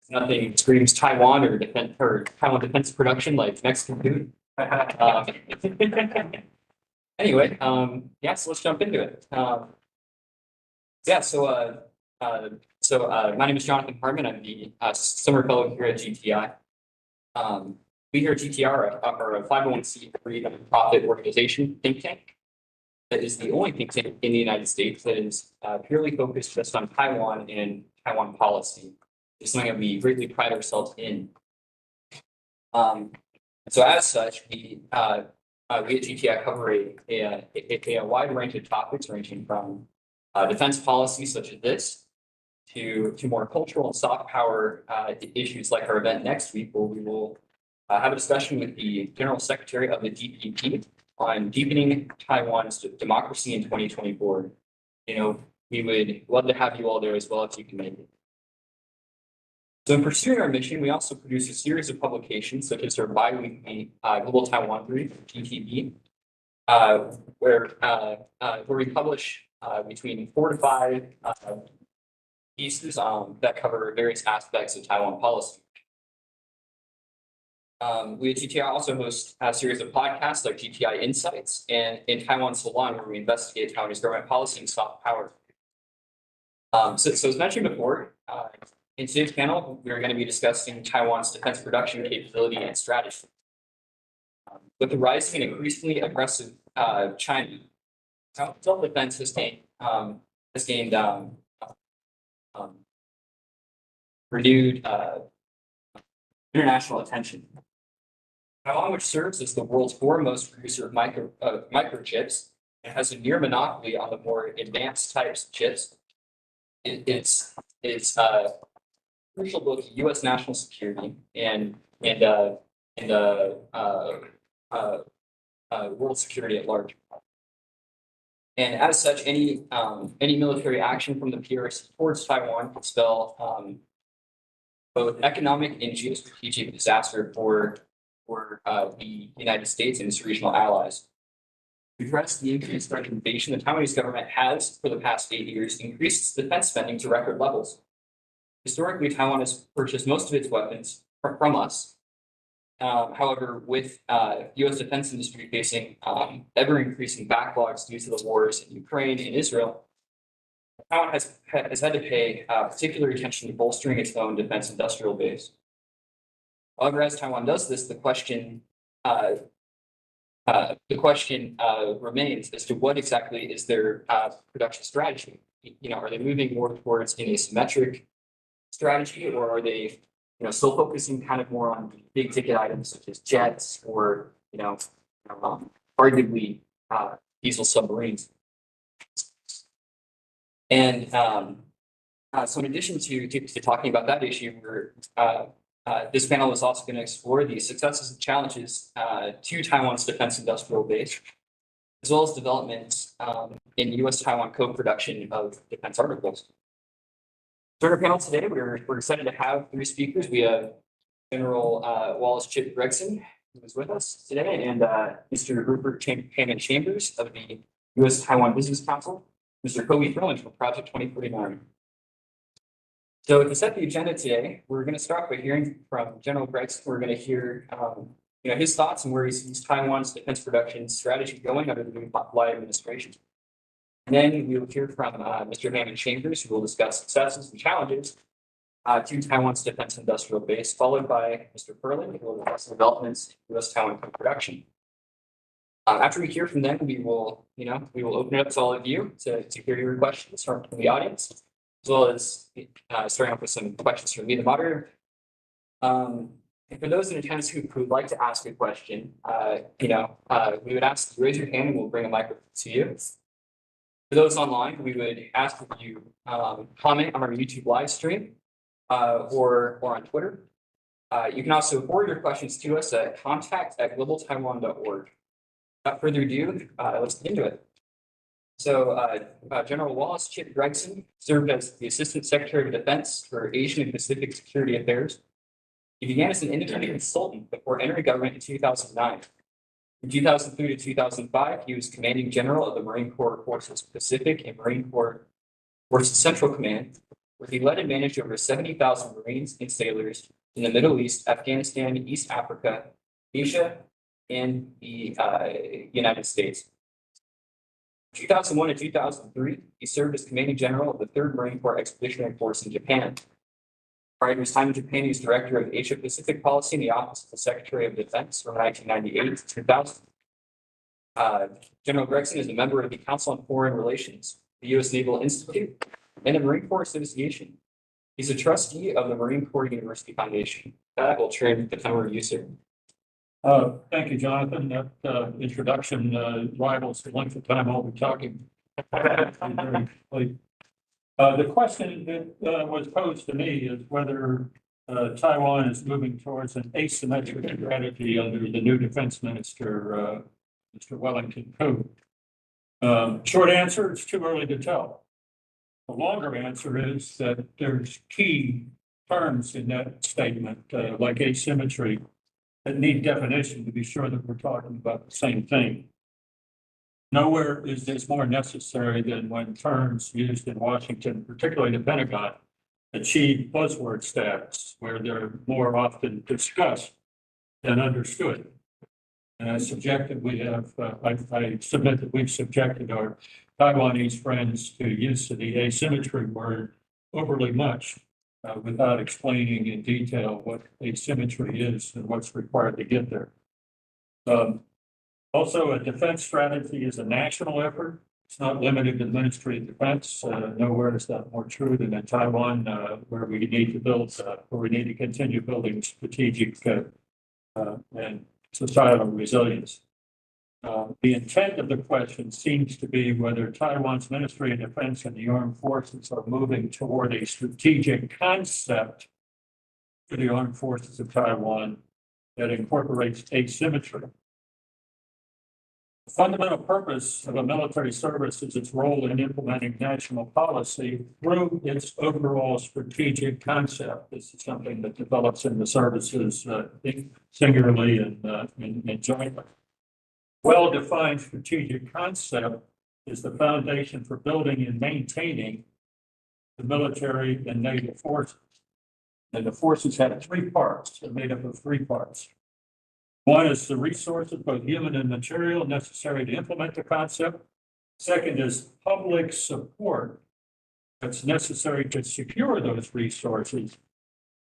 Nothing screams Taiwan or defense or Taiwan defense production like Mexican food. Anyway, yeah, so let's jump into it. Yeah, my name is Jonathan Harmon. I'm the summer fellow here at GTI. We here at GTI are a 501c3 nonprofit organization think tank that is the only think tank in the United States that is purely focused just on Taiwan and Taiwan policy. It's something that we greatly pride ourselves in. So as such, we at GTI cover a wide range of topics ranging from defense policy such as this to more cultural and soft power issues like our event next week, where we will have a discussion with the General Secretary of the DPP on deepening Taiwan's democracy in 2024. You know, we would love to have you all there as well if you can make it. So in pursuing our mission, we also produce a series of publications such as our bi-weekly Global Taiwan Brief, GTB, where we publish between 4 to 5 pieces that cover various aspects of Taiwan policy. We at GTI also host a series of podcasts like GTI Insights and in Taiwan Salon, where we investigate Taiwanese government policy and soft power. So as mentioned before, in today's panel, we're going to be discussing Taiwan's defense production capability and strategy. With the rising and increasingly aggressive China, self-defense has gained renewed international attention. Taiwan, which serves as the world's foremost producer of microchips and has a near monopoly on the more advanced types of chips, it's crucial both to U.S. national security and world security at large. And as such, any military action from the PRC towards Taiwan could spell both economic and geostrategic disaster for the United States and its regional allies. To address the increased threat of invasion, the Taiwanese government has, for the past 8 years, increased its defense spending to record levels. Historically, Taiwan has purchased most of its weapons from us. However, with U.S. defense industry facing ever-increasing backlogs due to the wars in Ukraine and Israel, Taiwan has had to pay particular attention to bolstering its own defense industrial base. However, as Taiwan does this, the question remains as to what exactly is their production strategy. You know, are they moving more towards an asymmetric strategy, or are they, still focusing kind of more on big ticket items such as jets or, arguably diesel submarines? And so in addition to talking about that issue, this panel is also going to explore the successes and challenges to Taiwan's defense industrial base, as well as developments in U.S.-Taiwan co-production of defense articles. So in our panel today, we're excited to have 3 speakers. We have General Wallace Gregson, who is with us today, and Mr. Rupert Chambers of the U.S. Taiwan Business Council, Mr. Kobe Thurman from Project 2049. So to set the agenda today, we're going to start by hearing from General Gregson. We're going to hear his thoughts on where he sees Taiwan's defense production strategy going under the new Lai administration. And then we will hear from Mr. Hammond Chambers, who will discuss successes and challenges to Taiwan's defense industrial base, followed by Mr. Perlin, who will discuss developments in U.S.-Taiwan co-production. After we hear from them, we will open it up to all of you to hear your questions from the audience, as well as starting off with some questions from me, the moderator. And for those in attendance who would like to ask a question, we would ask you to raise your hand and we'll bring a microphone to you. For those online, we would ask that you comment on our YouTube live stream or on Twitter. You can also forward your questions to us at contact@globaltaiwan.org. Without further ado, let's get into it. So General Wallace Gregson served as the Assistant Secretary of Defense for Asian and Pacific Security Affairs. He began as an independent consultant before entering government in 2009. From 2003 to 2005, he was Commanding General of the Marine Corps Forces Pacific and Marine Corps Forces Central Command, where he led and managed over 70,000 Marines and sailors in the Middle East, Afghanistan, East Africa, Asia, and the United States. 2001 to 2003, he served as commanding general of the III Marine Expeditionary Force in Japan. Prior to his time in Japan, he was director of Asia Pacific Policy in the Office of the Secretary of Defense from 1998 to 2000. General Gregson is a member of the Council on Foreign Relations, the US Naval Institute, and the Marine Corps Association. He's a trustee of the Marine Corps University Foundation. That will turn the time over to you, sir. Thank you, Jonathan. That introduction rivals the length of time I'll be talking. The question that was posed to me is whether Taiwan is moving towards an asymmetric strategy under the new Defense Minister, Mr. Wellington Koo. Short answer, it's too early to tell. The longer answer is that there's key terms in that statement, like asymmetry, that need definition to be sure that we're talking about the same thing. Nowhere is this more necessary than when terms used in Washington, particularly the Pentagon, achieve buzzword status, where they're more often discussed than understood. And I submit that we've subjected our Taiwanese friends to use of the asymmetry word overly much without explaining in detail what asymmetry is and what's required to get there. Also, a defense strategy is a national effort. It's not limited to the Ministry of Defense. Nowhere is that more true than in Taiwan, where we need to build, where we need to continue building strategic and societal resilience. The intent of the question seems to be whether Taiwan's Ministry of Defense and the armed forces are moving toward a strategic concept for the armed forces of Taiwan that incorporates asymmetry. The fundamental purpose of a military service is its role in implementing national policy through its overall strategic concept. This is something that develops in the services singularly and jointly. Well-defined strategic concept is the foundation for building and maintaining the military and naval forces. And the forces have three parts. They're made up of three parts. One is the resources, both human and material, necessary to implement the concept. Second is public support that's necessary to secure those resources,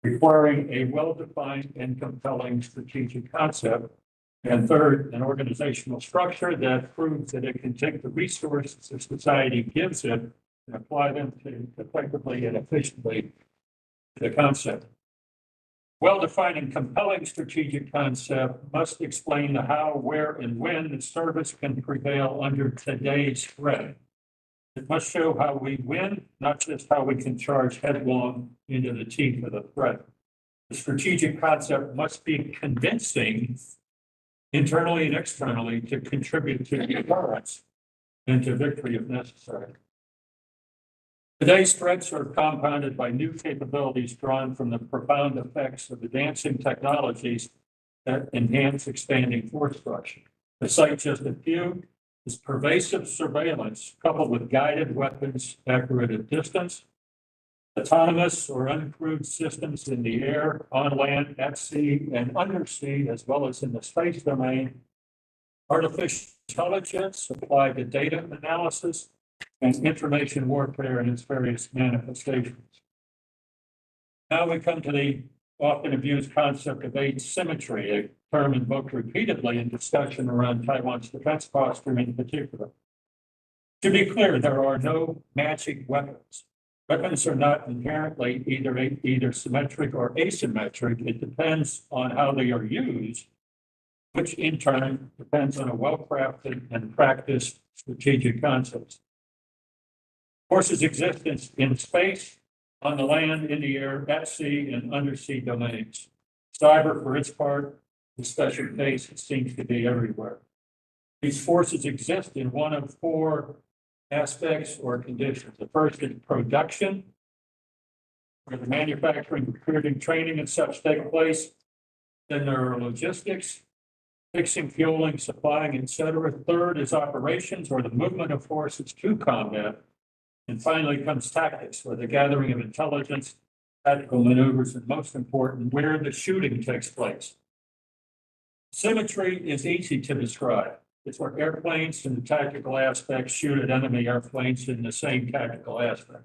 requiring a well-defined and compelling strategic concept. And third, an organizational structure that proves that it can take the resources that society gives it and apply them to effectively and efficiently to the concept. Well-defined and compelling strategic concept must explain the how, where, and when the service can prevail under today's threat. It must show how we win, not just how we can charge headlong into the teeth of the threat. The strategic concept must be convincing internally and externally to contribute to deterrence and to victory if necessary. Today's threats are compounded by new capabilities drawn from the profound effects of advancing technologies that enhance expanding force structure. To cite just a few, is pervasive surveillance coupled with guided weapons accurate at distance, autonomous or uncrewed systems in the air, on land, at sea, and undersea, as well as in the space domain, artificial intelligence applied to data analysis, and information warfare in its various manifestations. Now we come to the often abused concept of asymmetry, a term invoked repeatedly in discussion around Taiwan's defense posture in particular. To be clear, there are no magic weapons. Weapons are not inherently either symmetric or asymmetric. It depends on how they are used, which in turn depends on a well-crafted and practiced strategic concepts. Forces exist in space, on the land, in the air, at sea, and undersea domains. Cyber, for its part, the special case, it seems to be everywhere. These forces exist in one of four aspects or conditions. The first is production, where the manufacturing, recruiting, training, and such take place. Then there are logistics, fixing, fueling, supplying, etc. Third is operations, or the movement of forces to combat. And finally comes tactics, where the gathering of intelligence, tactical maneuvers, and most important, where the shooting takes place. Symmetry is easy to describe. It's where airplanes in the tactical aspect shoot at enemy airplanes in the same tactical aspect.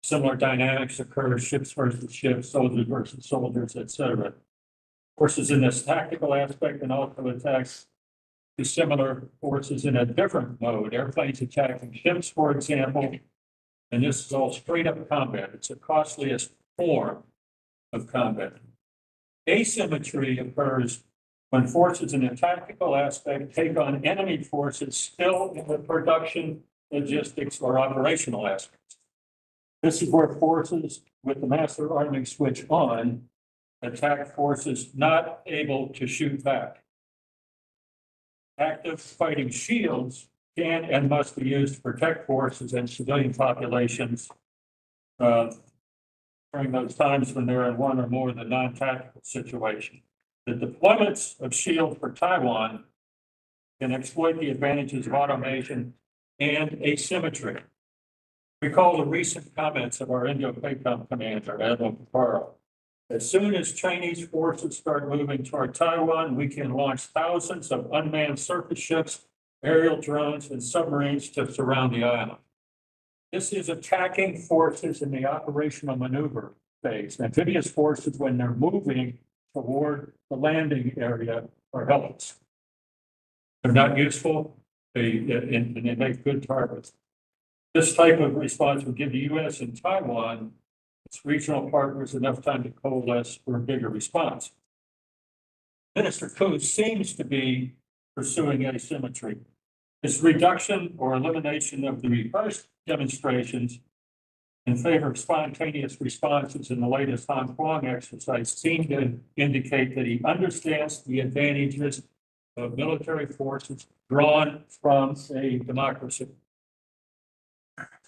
Similar dynamics occur, ships versus ships, soldiers versus soldiers, etc. Forces in this tactical aspect and also attacks to similar forces in a different mode. Airplanes attacking ships, for example, and this is all straight up combat. It's the costliest form of combat. Asymmetry occurs when forces in a tactical aspect take on enemy forces still in the production, logistics, or operational aspects. This is where forces with the master arming switch on attack forces not able to shoot back. Active fighting shields can and must be used to protect forces and civilian populations during those times when they're in one or more of the non-tactical situation. The deployments of shield for Taiwan can exploit the advantages of automation and asymmetry. Recall the recent comments of our Indo-PACOM commander, Admiral Picaro. As soon as Chinese forces start moving toward Taiwan, we can launch thousands of unmanned surface ships, aerial drones, and submarines to surround the island. This is attacking forces in the operational maneuver phase. Amphibious forces, when they're moving toward the landing area, are helpless. They're not useful, and they make good targets. This type of response would give the U.S. and Taiwan, its regional partners, enough time to coalesce for a bigger response. Minister Koo seems to be pursuing asymmetry. His reduction or elimination of the rehearsed demonstrations in favor of spontaneous responses in the latest Hong Kong exercise seem to indicate that he understands the advantages of military forces drawn from a democracy.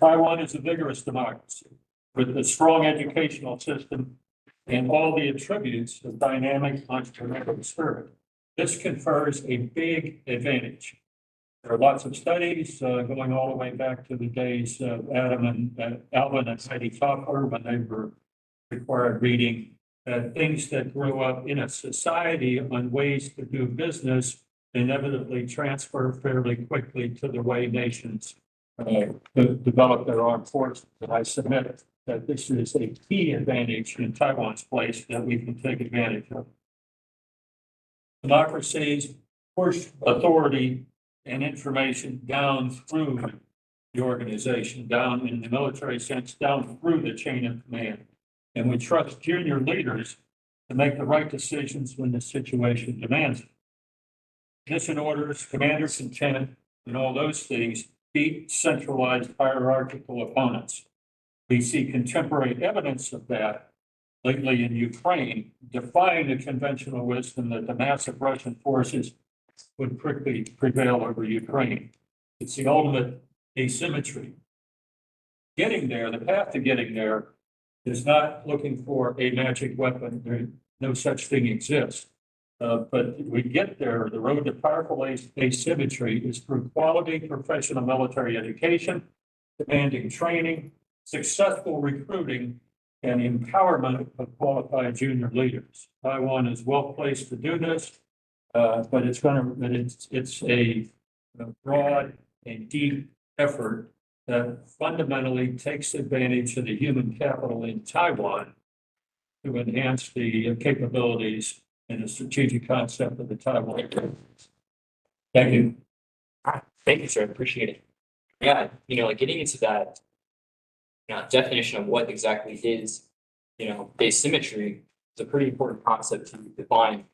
Taiwan is a vigorous democracy with a strong educational system and all the attributes of dynamic entrepreneurial spirit. This confers a big advantage. There are lots of studies going all the way back to the days of Alvin and Heidi Toffler when they were required reading things that grew up in a society on ways to do business inevitably transfer fairly quickly to the way nations develop their armed forces. And I submit that this is a key advantage in Taiwan's place that we can take advantage of. Democracies push authority and information down through the organization, down in the military sense, down through the chain of command. And we trust junior leaders to make the right decisions when the situation demands it. Mission orders, commander's intent, and all those things beat centralized hierarchical opponents. We see contemporary evidence of that lately in Ukraine, defying the conventional wisdom that the massive Russian forces would quickly prevail over Ukraine. It's the ultimate asymmetry. Getting there, the path to getting there is not looking for a magic weapon. No such thing exists. But we get there, the road to powerful asymmetry is through quality professional military education, demanding training, successful recruiting, and empowerment of qualified junior leaders. Taiwan is well placed to do this, but it's a broad and deep effort that fundamentally takes advantage of the human capital in Taiwan to enhance the capabilities and the strategic concept of the Taiwan. Thank you. Thank you, sir. I appreciate it. Yeah, getting into that definition of what exactly is, asymmetry is a pretty important concept to define.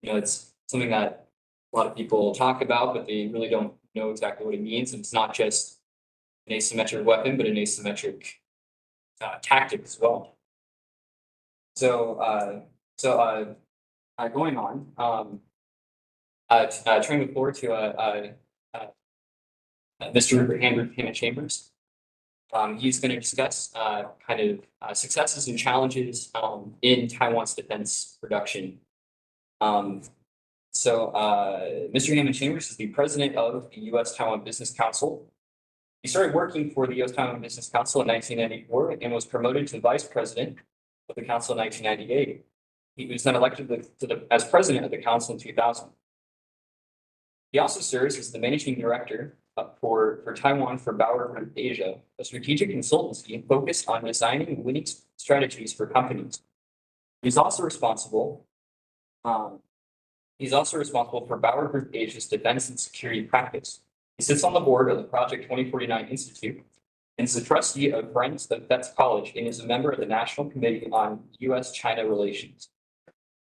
It's something that a lot of people talk about, but they really don't know exactly what it means. And it's not just an asymmetric weapon, but an asymmetric tactic as well. So going on, turning the floor to Mr. Rupert Hammond Chambers. He's going to discuss successes and challenges in Taiwan's defense production. Mr. Hammond Chambers is the president of the US Taiwan Business Council. He started working for the US Taiwan Business Council in 1994 and was promoted to vice president of the council in 1998. He was then elected as president of the council in 2000. He also serves as the managing director for Taiwan for Bauer Group Asia, a strategic consultancy focused on designing winning strategies for companies. He's also responsible for Bauer Group Asia's defense and security practice. He sits on the board of the Project 2049 Institute and is a trustee of Friends of Vets College and is a member of the National Committee on US-China Relations.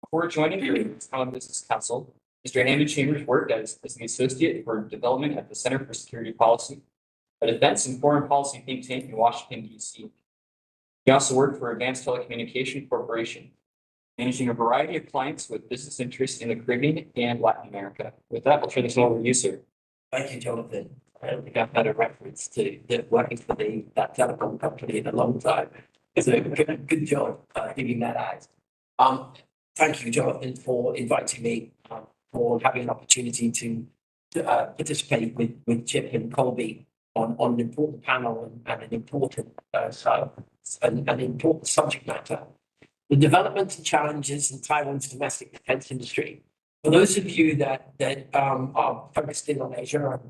Before joining the Taiwan Business Council, Mr. Andrew Chambers worked as the Associate for Development at the Center for Security Policy, a defense and foreign policy think tank in Washington, D.C. He also worked for Advanced Telecommunication Corporation, managing a variety of clients with business interests in the Caribbean and Latin America. With that, I'll turn this over to you, sir. Thank you, Jonathan. I don't think I've had a reference to working for that telecom company in a long time. It's a good job giving that out. Thank you, Jonathan, for inviting me, for having an opportunity to participate with Chip and Colby on an important panel and an important subject matter. The development and challenges in Taiwan's domestic defense industry. For those of you that are focused in on Asia,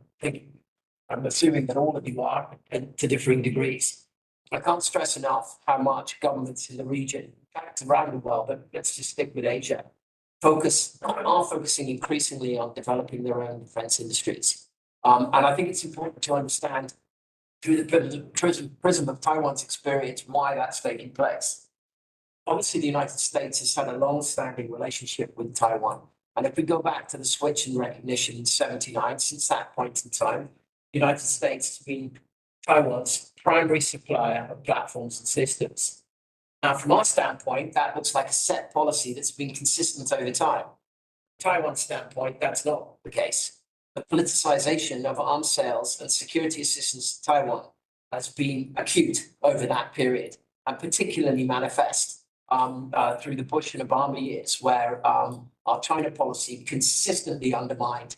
I'm assuming that all of you are, and to differing degrees. I can't stress enough how much governments in the region, in fact around the world, but let's just stick with Asia, are focusing increasingly on developing their own defense industries. And I think it's important to understand through the prism of Taiwan's experience why that's taking place. Obviously, the United States has had a long-standing relationship with Taiwan. And if we go back to the switch in recognition in '79, since that point in time, the United States has been Taiwan's primary supplier of platforms and systems. Now, from our standpoint, that looks like a set policy that's been consistent over time. From Taiwan's standpoint, that's not the case. The politicization of arms sales and security assistance to Taiwan has been acute over that period, and particularly manifest through the Bush and Obama years, where our China policy consistently undermined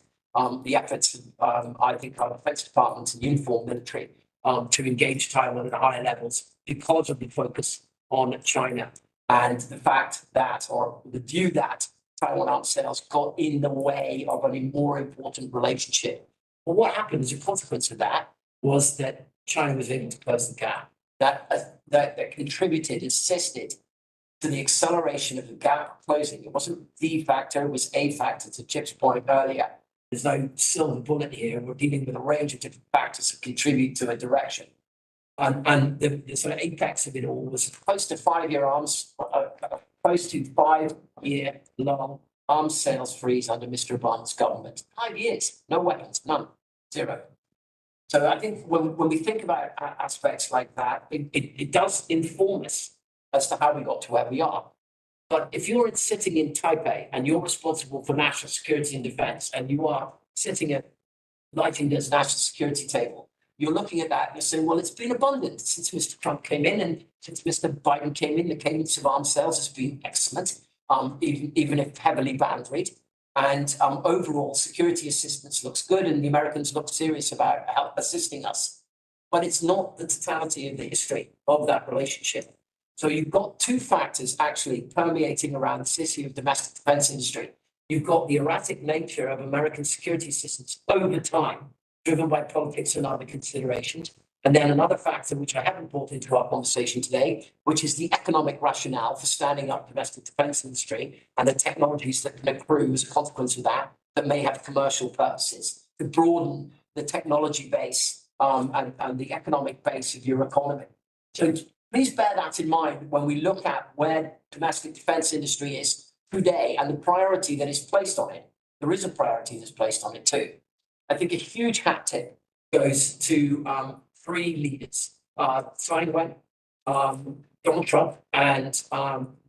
the efforts of, I think, our Defense Department and uniformed military to engage Taiwan at higher levels because of the focus on China and the fact that, or the view that Taiwan arms sales got in the way of a more important relationship. Well, what happened as a consequence of that was that China was able to close the gap. That contributed, assisted to the acceleration of the gap closing. It wasn't the factor, it was a factor, to Chip's point earlier. There's no silver bullet here. We're dealing with a range of different factors that contribute to a direction. And the sort of apex of it all was close to 5-year long arms sales freeze under Mr. Obama's government. 5 years, no weapons, none, zero. So I think when we think about aspects like that, it does inform us as to how we got to where we are. But if you're sitting in Taipei and you're responsible for national security and defense, and you are sitting at Lightinger's national security table, you're looking at that and you're saying, well, it's been abundant since Mr. Trump came in and since Mr. Biden came in. The cadence of arms sales has been excellent, even if heavily boundaried. And overall security assistance looks good, and the Americans look serious about assisting us. But it's not the totality of the history of that relationship. So you've got two factors actually permeating around this issue of domestic defense industry. You've got the erratic nature of American security assistance over time, driven by politics and other considerations. And then another factor, which I haven't brought into our conversation today, which is the economic rationale for standing up domestic defense industry and the technologies that can accrue as a consequence of that may have commercial purposes to broaden the technology base and the economic base of your economy. So please bear that in mind when we look at where domestic defense industry is today and the priority that is placed on it. There is a priority that's placed on it too. I think a huge hat tip goes to three leaders, Tsai Ing-wen, Donald Trump, and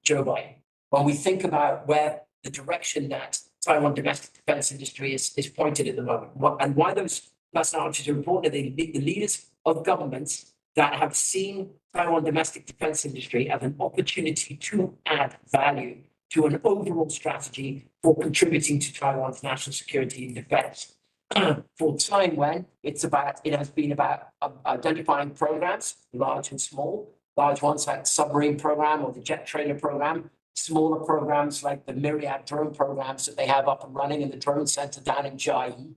Joe Biden. When we think about where the direction that Taiwan domestic defense industry is pointed at the moment, and why those personalities are important, the leaders of governments that have seen Taiwan domestic defense industry as an opportunity to add value to an overall strategy for contributing to Taiwan's national security and defense. For Taiwan, it has been about identifying programs, large and small, large ones like the submarine program or the jet trainer program, smaller programs like the myriad drone programs that they have up and running in the drone center down in Chiayi.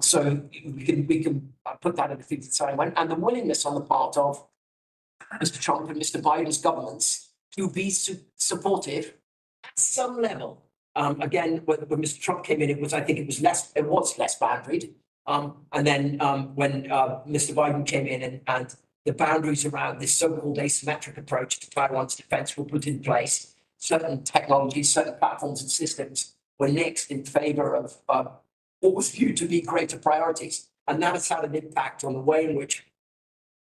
So we can put that in the feet of Taiwan, and the willingness on the part of Mr. Trump and Mr. Biden's governments to be supportive at some level. Again, when Mr. Trump came in, I think it was less boundaried. And then when Mr. Biden came in and the boundaries around this so-called asymmetric approach to Taiwan's defense were put in place, certain technologies, certain platforms and systems were nixed in favor of what was viewed to be greater priorities. And that has had an impact on the way in which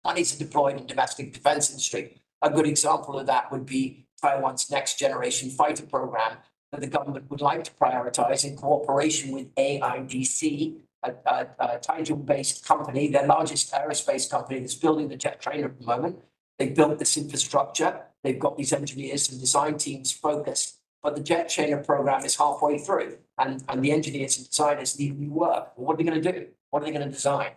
monies are deployed in domestic defense industry. A good example of that would be Taiwan's next generation fighter program that the government would like to prioritize in cooperation with AIDC, a Taiwan-based company, their largest aerospace company that's building the jet trainer at the moment. They've built this infrastructure. They've got these engineers and design teams focused, but the jet trainer program is halfway through, and the engineers and designers need new work. Well, what are they going to do? What are they going to design?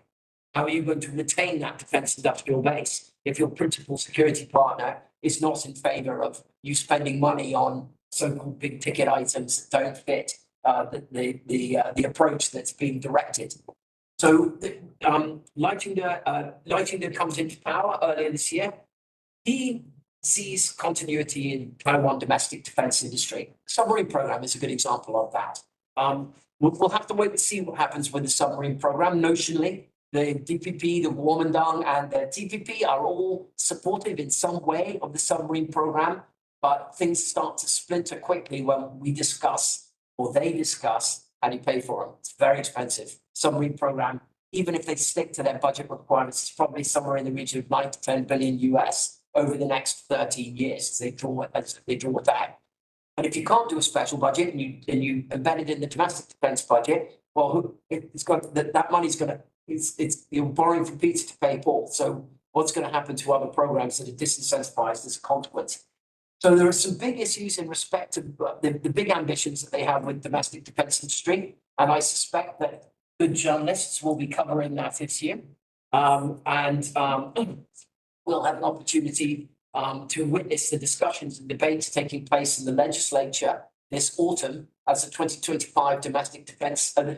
How are you going to retain that defense industrial base if your principal security partner is not in favor of you spending money on so-called big ticket items that don't fit the approach that's being directed? So Leitinger comes into power earlier this year. He sees continuity in Taiwan domestic defense industry. Submarine program is a good example of that. We'll have to wait and see what happens with the submarine program. Notionally, the DPP, the Kuomintang, and the TPP are all supportive in some way of the submarine program, but things start to splinter quickly when we discuss, or they discuss, how do you pay for them. It's very expensive. Submarine program, even if they stick to their budget requirements, it's probably somewhere in the region of 9 to 10 billion US over the next 13 years as they draw it out. And if you can't do a special budget and you embed it in the domestic defense budget, well, that money's going to, you're borrowing from Peter to pay Paul. So what's going to happen to other programs that are disincentivized as a consequence? So there are some big issues in respect to the big ambitions that they have with domestic defense industry. And I suspect that good journalists will be covering that this year. We'll have an opportunity to witness the discussions and debates taking place in the legislature this autumn as the 2025 domestic defense, as the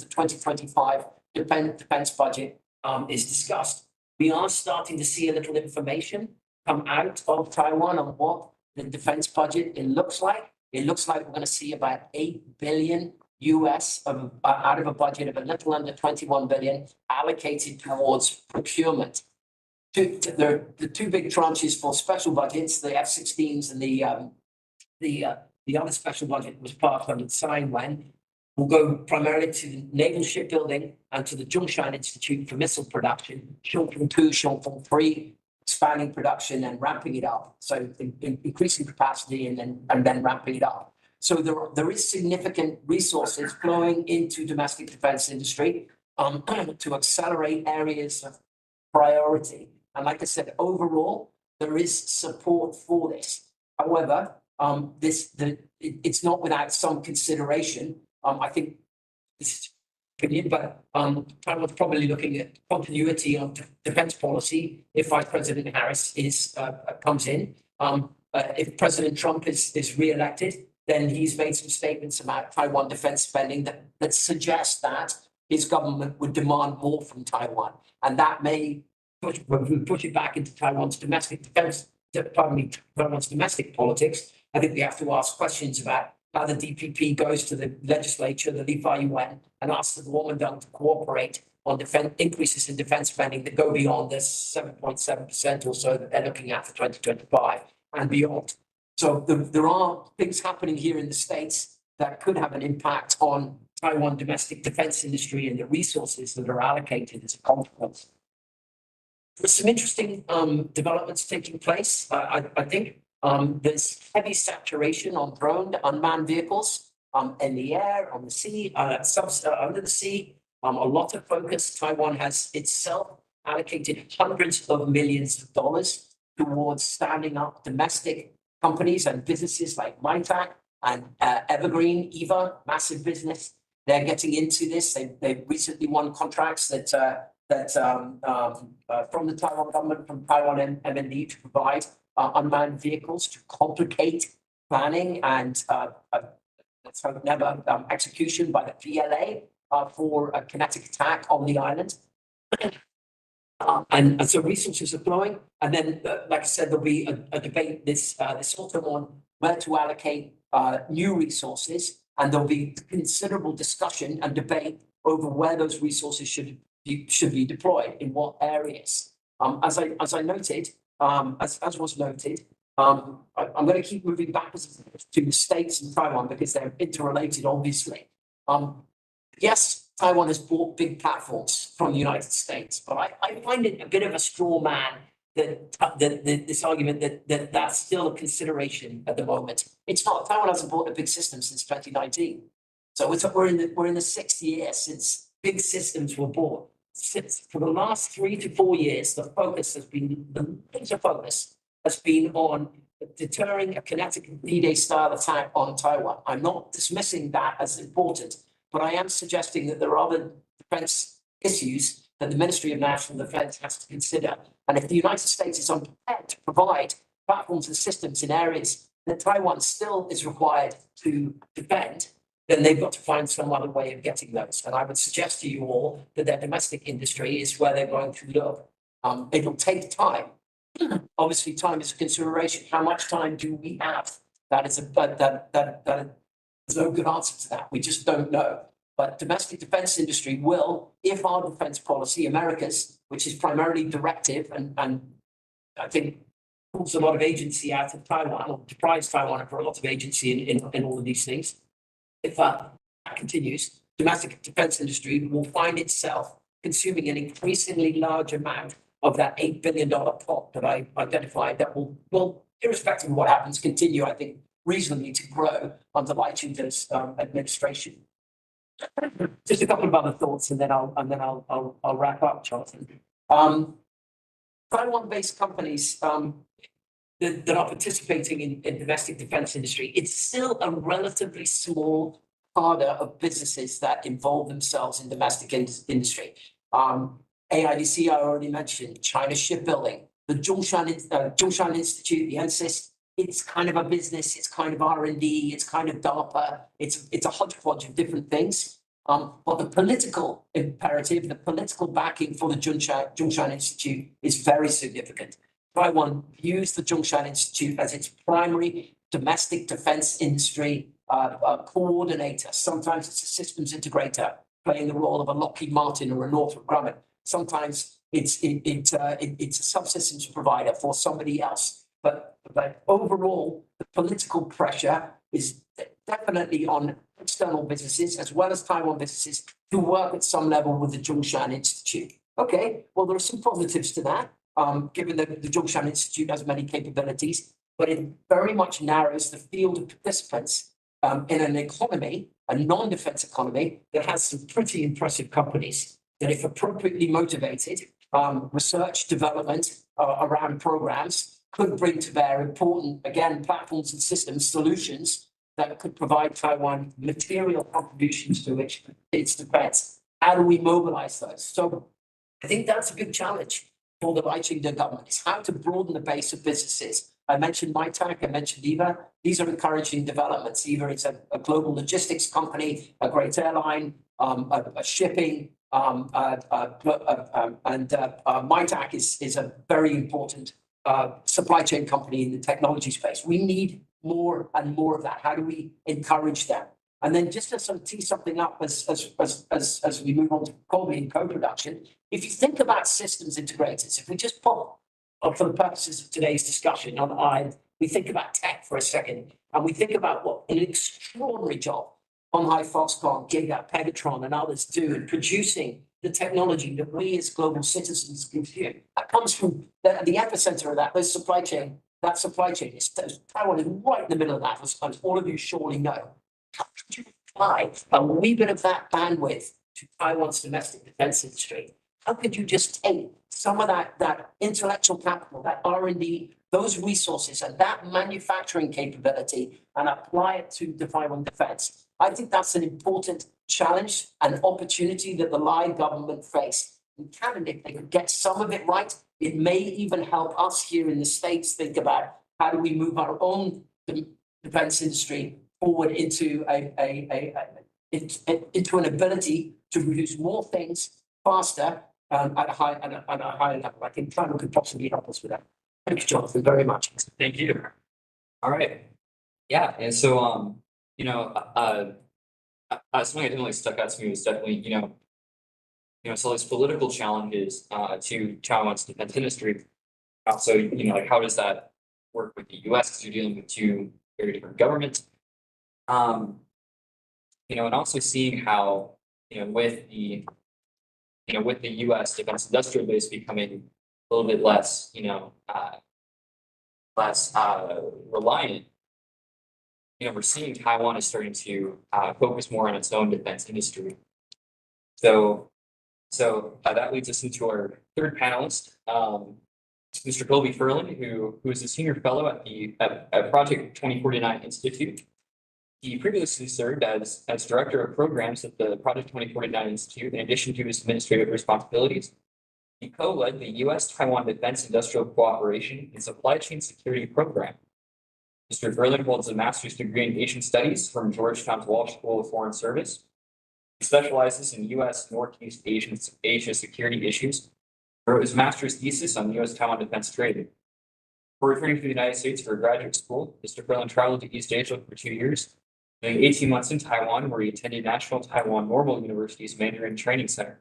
2025 defense budget is discussed. We are starting to see a little information come out of Taiwan on what the defense budget looks like. It looks like we're going to see about 8 billion US out of a budget of a little under 21 billion allocated towards procurement. The two big tranches for special budgets, the F-16s and the other special budget was passed under Taiwan, will go primarily to the naval shipbuilding and to the Zhongshan Institute for Missile Production, Xiongfeng 2, Xiongfeng 3, expanding production and ramping it up. So increasing capacity and then ramping it up. So there is significant resources flowing into domestic defense industry to accelerate areas of priority. And like I said, overall, there is support for this. However, it's not without some consideration. I think this is opinion, but Taiwan's probably looking at continuity of defense policy if Vice President Harris comes in. If President Trump is re-elected, then he's made some statements about Taiwan defense spending that suggest that his government would demand more from Taiwan, and that may push it back into Taiwan's domestic defense. Taiwan's domestic politics. I think we have to ask questions about how the DPP goes to the legislature, the Li Yuan, and asks the Kuomintang to cooperate on increases in defense spending that go beyond the 7.7% or so that they're looking at for 2025 and beyond. So there are things happening here in the States that could have an impact on Taiwan domestic defense industry and the resources that are allocated as a consequence. There's some interesting developments taking place. I think there's heavy saturation on drone unmanned vehicles in the air, on the sea, under the sea. A lot of focus. Taiwan has itself allocated hundreds of millions of dollars towards standing up domestic companies and businesses like Minetac and Evergreen, EVA, massive business, They're getting into this. They've recently won contracts from the Taiwan government, from Taiwan MND, to provide unmanned vehicles to complicate planning and let's hope never execution by the PLA for a kinetic attack on the island. And so resources are flowing. And then, like I said, there'll be a debate this autumn on where to allocate new resources. And there'll be considerable discussion and debate over where those resources should be deployed, in what areas. As I noted, as was noted, I'm going to keep moving backwards to the States and Taiwan because they're interrelated, obviously. Yes, Taiwan has bought big platforms from the United States, but I find it a bit of a straw man that this argument that that's still a consideration at the moment. It's not. Taiwan hasn't bought a big system since 2019, so we're in the 6th year since big systems were bought. For the last 3 to 4 years, the major focus has been on deterring a kinetic D-Day style attack on Taiwan. I'm not dismissing that as important, but I am suggesting that there are other defense issues that the Ministry of National Defense has to consider. And if the United States is unprepared to provide platforms and systems in areas that Taiwan still is required to defend, then they've got to find some other way of getting those. And I would suggest to you all that their domestic industry is where they're going to look. It'll take time. Obviously, time is a consideration. How much time do we have? There's no good answer to that. We just don't know. But domestic defense industry will, if our defense policy, America's, which is primarily directive and I think pulls a lot of agency out of Taiwan, or deprives Taiwan of a lot of agency in all of these things. If that continues, domestic defense industry will find itself consuming an increasingly large amount of that $8 billion pot that I identified that will, irrespective of what happens, continue, I think, reasonably to grow under Ching-te's administration. Just a couple of other thoughts, and then I'll wrap up, Jonathan. Taiwan-based companies that are participating in domestic defense industry, it's still a relatively small cadre of businesses that involve themselves in domestic industry. AIDC, I already mentioned, China Shipbuilding, the Gukseon Institute, the NSIS. It's kind of a business, it's kind of R&D, it's kind of DARPA, it's a hodgepodge of different things. But the political imperative, the political backing for the Gukseon Institute is very significant. Taiwan views the Gukseon Institute as its primary domestic defense industry coordinator. Sometimes it's a systems integrator playing the role of a Lockheed Martin or a Northrop Grumman. Sometimes it's a subsystems provider for somebody else. But overall, the political pressure is definitely on external businesses as well as Taiwan businesses to work at some level with the Gukseon Institute. Okay, well, there are some positives to that, given that the Gukseon Institute has many capabilities, but it very much narrows the field of participants in an economy, a non-defense economy, that has some pretty impressive companies that, if appropriately motivated, research development around programs could bring to bear important, again, platforms and systems, solutions that could provide Taiwan material contributions to its defense. How do we mobilize those? So I think that's a big challenge for the Ching-te government, is how to broaden the base of businesses. I mentioned MITAC, I mentioned EVA. These are encouraging developments. EVA is a global logistics company, a great airline, a shipping, and MITAC is a very important supply chain company in the technology space. We need more and more of that. How do we encourage them? And then just to sort of tee something up as we move on to Colby and co-production, if you think about systems integrators, if we just pop up for the purposes of today's discussion on we think about tech for a second, and we think about what an extraordinary job High Foxconn, Giga, Pegatron, and others do in producing the technology that we as global citizens consume. That comes from the epicenter of that supply chain. That supply chain is Taiwan is right in the middle of that, as all of you surely know. How could you apply a wee bit of that bandwidth to Taiwan's domestic defense industry? How could you just take some of that intellectual capital, that R&D, those resources, and that manufacturing capability, and apply it to the Taiwan defense? I think that's an important challenge and opportunity that the Lai government face. And Canada, if they could get some of it right, it may even help us here in the States think about how do we move our own defense industry forward into into an ability to produce more things faster at a higher level. I think China could possibly help us with that. Thank you, Jonathan, very much. Thank you. All right. Yeah, and so something that definitely stuck out to me was definitely so these political challenges to Taiwan's defense industry. Also, like how does that work with the U.S. because you're dealing with two very different governments. And also seeing how with the U.S. defense industrial base becoming a little bit less reliant. We're seeing Taiwan is starting to focus more on its own defense industry. So that leads us into our third panelist, Mr. Colby Ferland, who is a senior fellow at the Project 2049 Institute. He previously served as director of programs at the Project 2049 Institute, in addition to his administrative responsibilities. He co-led the U.S. Taiwan Defense Industrial Cooperation and Supply Chain Security Program. Mr. Ferland holds a master's degree in Asian Studies from Georgetown's Walsh School of Foreign Service. He specializes in U.S. Northeast Asia security issues. He wrote his master's thesis on U.S. Taiwan defense trade. Before returning to the United States for graduate school, Mr. Ferland traveled to East Asia for 2 years, doing 18 months in Taiwan, where he attended National Taiwan Normal University's Mandarin Training Center.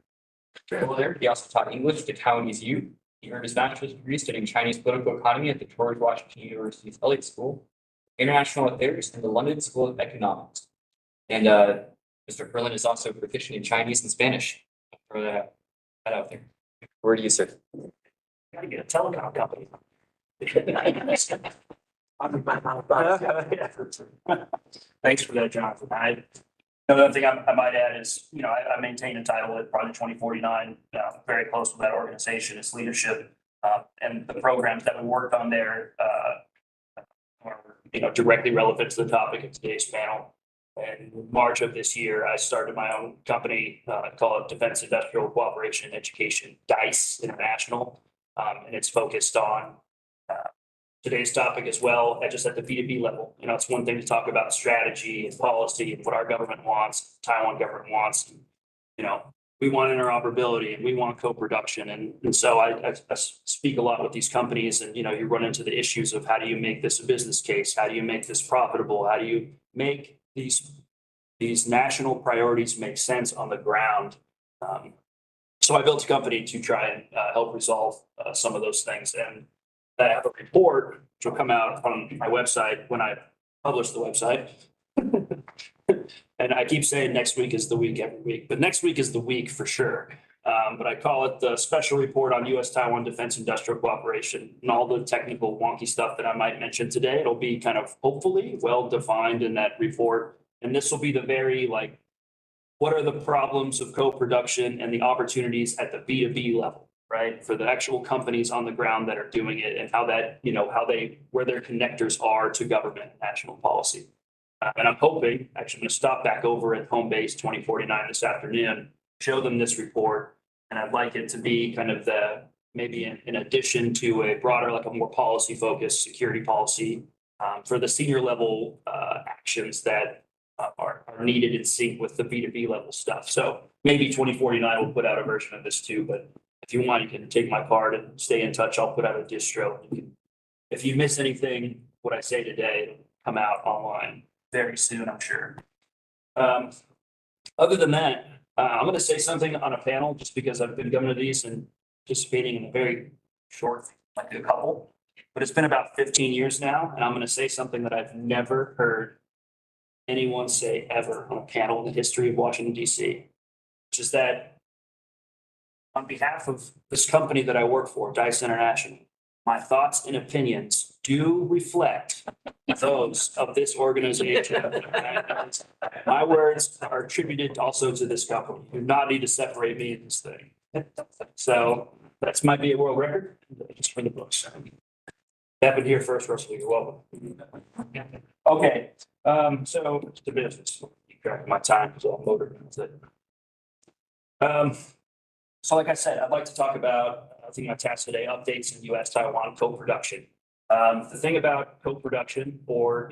While there, he also taught English to Taiwanese youth. He earned his bachelor's degree studying Chinese political economy at the George Washington University's Elliott School, International Affairs, and the London School of Economics. And Mr. Ferland is also proficient in Chinese and Spanish. I'll throw that out there. Where do you, sir? Gotta get a telecom company. Thanks for that, Jonathan. Another thing I might add is, I maintain a title at Project 2049, very close with that organization, its leadership, and the programs that we worked on there are, directly relevant to the topic of today's panel. And in March of this year, I started my own company called Defense Industrial Cooperation and Education, DICE International, and it's focused on today's topic as well, just at the B2B level. It's one thing to talk about strategy and policy and what our government wants, Taiwan government wants. We want interoperability and we want co-production. And so I speak a lot with these companies and, you run into the issues of how do you make this a business case? How do you make this profitable? How do you make these national priorities make sense on the ground? So I built a company to try and help resolve some of those things. And I have a report which will come out on my website when I publish the website. And I keep saying next week is the week every week, but next week is the week for sure. But I call it the special report on U.S. Taiwan Defense Industrial Cooperation and all the technical wonky stuff that I might mention today. It'll be kind of hopefully well defined in that report. And this will be the very what are the problems of co-production and the opportunities at the B2B level, right? For the actual companies on the ground that are doing it and how that, where their connectors are to government and national policy. And I'm hoping, actually, I'm going to stop back over at Home Base 2049 this afternoon, show them this report. And I'd like it to be kind of maybe in addition to a broader, a more policy focused security policy for the senior level actions that are needed in sync with the B2B level stuff. So maybe 2049 will put out a version of this too, but if you want, you can take my card and stay in touch. I'll put out a distro. If you miss anything, what I say today, it'll come out online very soon, I'm sure. Other than that, I'm going to say something on a panel just because I've been coming to these and participating in a very short, a couple, but it's been about 15 years now. And I'm going to say something that I've never heard anyone say ever on a panel in the history of Washington, D.C., which is that on behalf of this company that I work for, DICE International, my thoughts and opinions do reflect those of this organization. My words are attributed also to this company. You do not need to separate me in this thing. So that might be a world record, just for the books. Happened here first, Russell. You're welcome. Okay, so to business. keep track of my time because I'm motored into it. So like I said, I'd like to talk about, I think my task today, updates in US Taiwan co-production. The thing about co-production, or,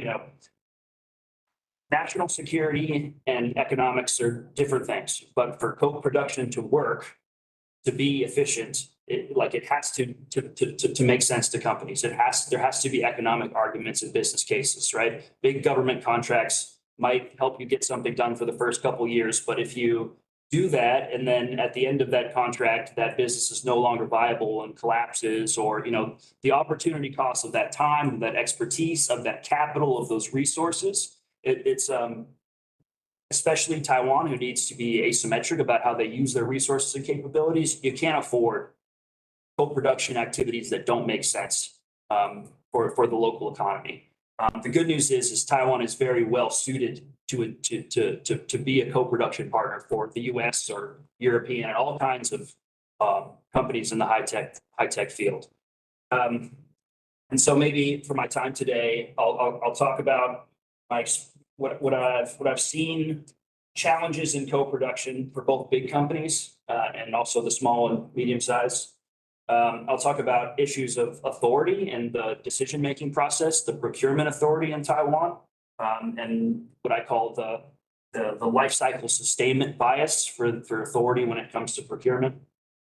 national security and economics are different things, but for co-production to work, to be efficient, it has to make sense to companies. There has to be economic arguments and business cases, right? Big government contracts might help you get something done for the first couple of years, but if you do that and then at the end of that contract, that business is no longer viable and collapses, or the opportunity cost of that time, of that expertise, of that capital, of those resources, it's especially Taiwan, who needs to be asymmetric about how they use their resources and capabilities. You can't afford co-production activities that don't make sense for the local economy. The good news is Taiwan is very well suited to be a co-production partner for the US or European and all kinds of companies in the high tech field. And so maybe for my time today, I'll talk about what I've seen, challenges in co-production for both big companies and also the small and medium size. I'll talk about issues of authority and the decision-making process, the procurement authority in Taiwan, and what I call the life cycle sustainment bias for authority when it comes to procurement.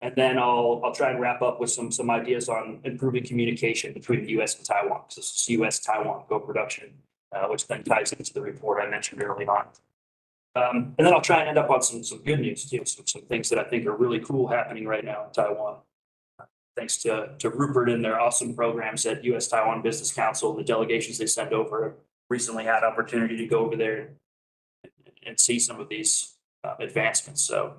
And then I'll try and wrap up with some ideas on improving communication between the US and Taiwan. So this is US-Taiwan co-production, which then ties into the report I mentioned early on. And then I'll try and end up on some good news too, some things that I think are really cool happening right now in Taiwan. Thanks to Rupert and their awesome programs at US Taiwan Business Council, the delegations they send over. Recently had opportunity to go over there and see some of these advancements. So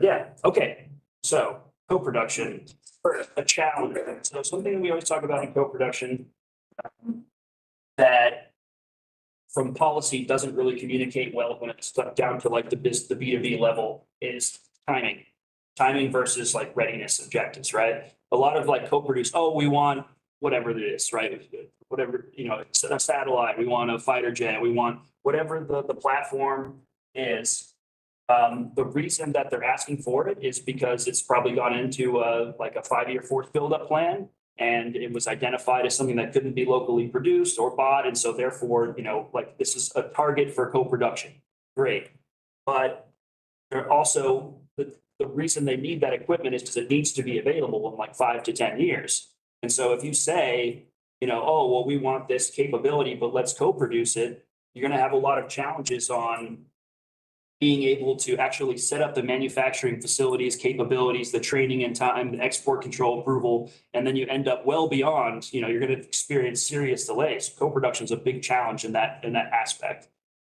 yeah, okay. So co-production, a challenge. So something that we always talk about in co-production that from policy doesn't really communicate well when it's down to like the B2B level is timing. Timing versus like readiness objectives, right? A lot of like co-produce, we want whatever it is, right? Whatever, a satellite, we want a fighter jet, we want whatever the platform is. The reason that they're asking for it is because it's probably gone into a 5-year force buildup plan, and it was identified as something that couldn't be locally produced or bought. And so therefore, this is a target for co-production. Great. But they're also, the reason they need that equipment is because it needs to be available in like 5 to 10 years. And so if you say, we want this capability, but let's co-produce it, you're going to have a lot of challenges on being able to actually set up the manufacturing facilities, capabilities, the training and time, the export control approval, and then you end up well beyond, you're going to experience serious delays. Co-production is a big challenge in that aspect.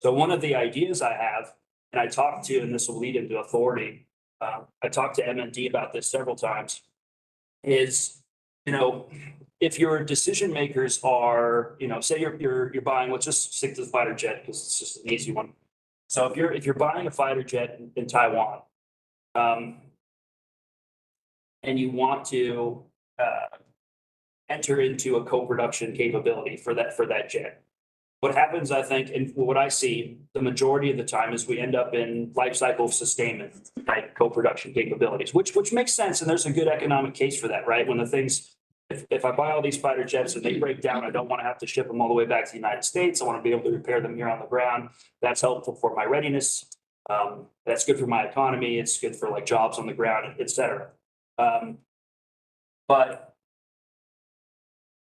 So one of the ideas I have, and I talked to, and this will lead into authority, I talked to MND about this several times, is, if your decision makers are, say you're buying, let's just stick to the fighter jet because it's just an easy one. So if you're buying a fighter jet in Taiwan, and you want to enter into a co-production capability for that jet, what happens, I think, and what I see the majority of the time is we end up in life cycle sustainment type co-production capabilities, which makes sense, and there's a good economic case for that, right? When the things, if I buy all these fighter jets and they break down, I don't want to have to ship them all the way back to the United States. I want to be able to repair them here on the ground. That's helpful for my readiness. That's good for my economy. It's good for like jobs on the ground, et cetera. But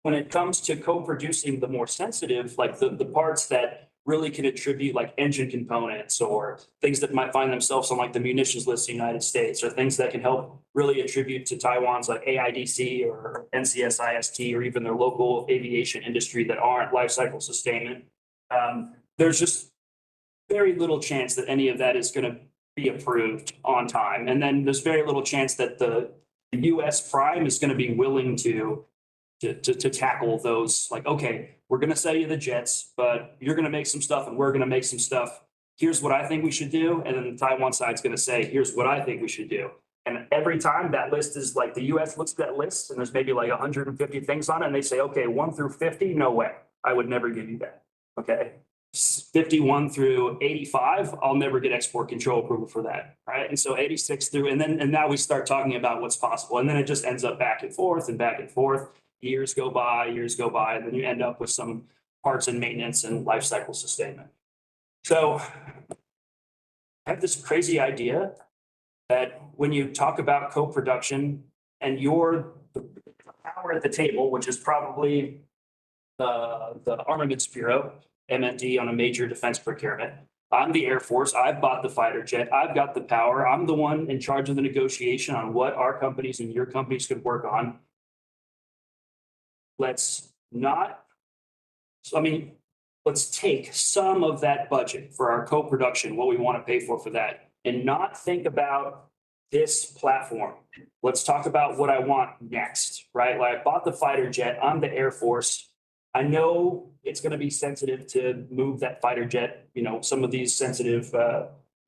when it comes to co-producing the more sensitive, like the parts that really can attribute like engine components or things that might find themselves on like the munitions list in the United States, or things that can help really attribute to Taiwan's like AIDC or NCSIST or even their local aviation industry that aren't life cycle sustainment, there's just very little chance that any of that is going to be approved on time. And then there's very little chance that the US prime is going to be willing to tackle those, like, okay, we're going to sell you the jets, but you're going to make some stuff and we're going to make some stuff. Here's what I think we should do. And then the Taiwan side's going to say, here's what I think we should do. And every time that list is like, the US looks at that list and there's maybe like 150 things on it. And they say, okay, 1 through 50, no way. I would never give you that. Okay. 51 through 85, I'll never get export control approval for that, right? And so 86 through, and now we start talking about what's possible. And then it just ends up back and forth and back and forth. Years go by, and then you end up with some parts and maintenance and life cycle sustainment. So I have this crazy idea that when you talk about co-production and you're the power at the table, which is probably the Armaments Bureau, MND, on a major defense procurement. I'm the Air Force. I've bought the fighter jet. I've got the power. I'm the one in charge of the negotiation on what our companies and your companies could work on. Let's take some of that budget for our co-production, what we want to pay for that, and not think about this platform. Let's talk about what I want next, right? Like I bought the fighter jet. I'm the Air Force. I know it's going to be sensitive to move that fighter jet, some of these sensitive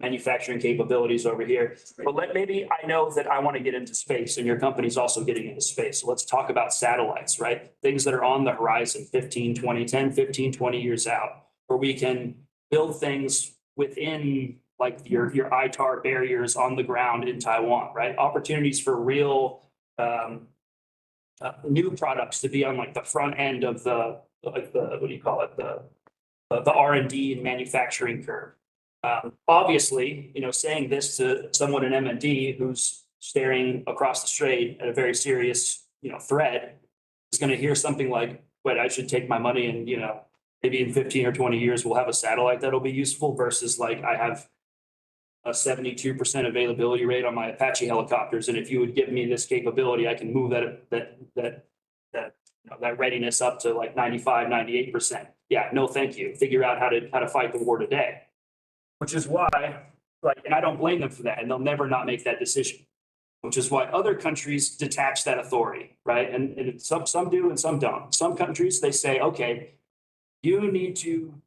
manufacturing capabilities over here. But maybe I know that I want to get into space and your company's also getting into space. So let's talk about satellites, right? Things that are on the horizon, 15, 20 years out, where we can build things within like your ITAR barriers on the ground in Taiwan, right? Opportunities for real new products to be on like the front end of the R&D and manufacturing curve. Obviously, saying this to someone in MND who's staring across the strait at a very serious, threat is going to hear something like, "But I should take my money and maybe in 15 or 20 years we'll have a satellite that'll be useful," versus like I have a 72% availability rate on my Apache helicopters, and if you would give me this capability, I can move that readiness up to like 95, 98%. Yeah, no, thank you. Figure out how to fight the war today. Which is why, and I don't blame them for that, and they'll never not make that decision. Which is why other countries detach that authority, right? And some do and some don't. Some countries, they say, okay, you need to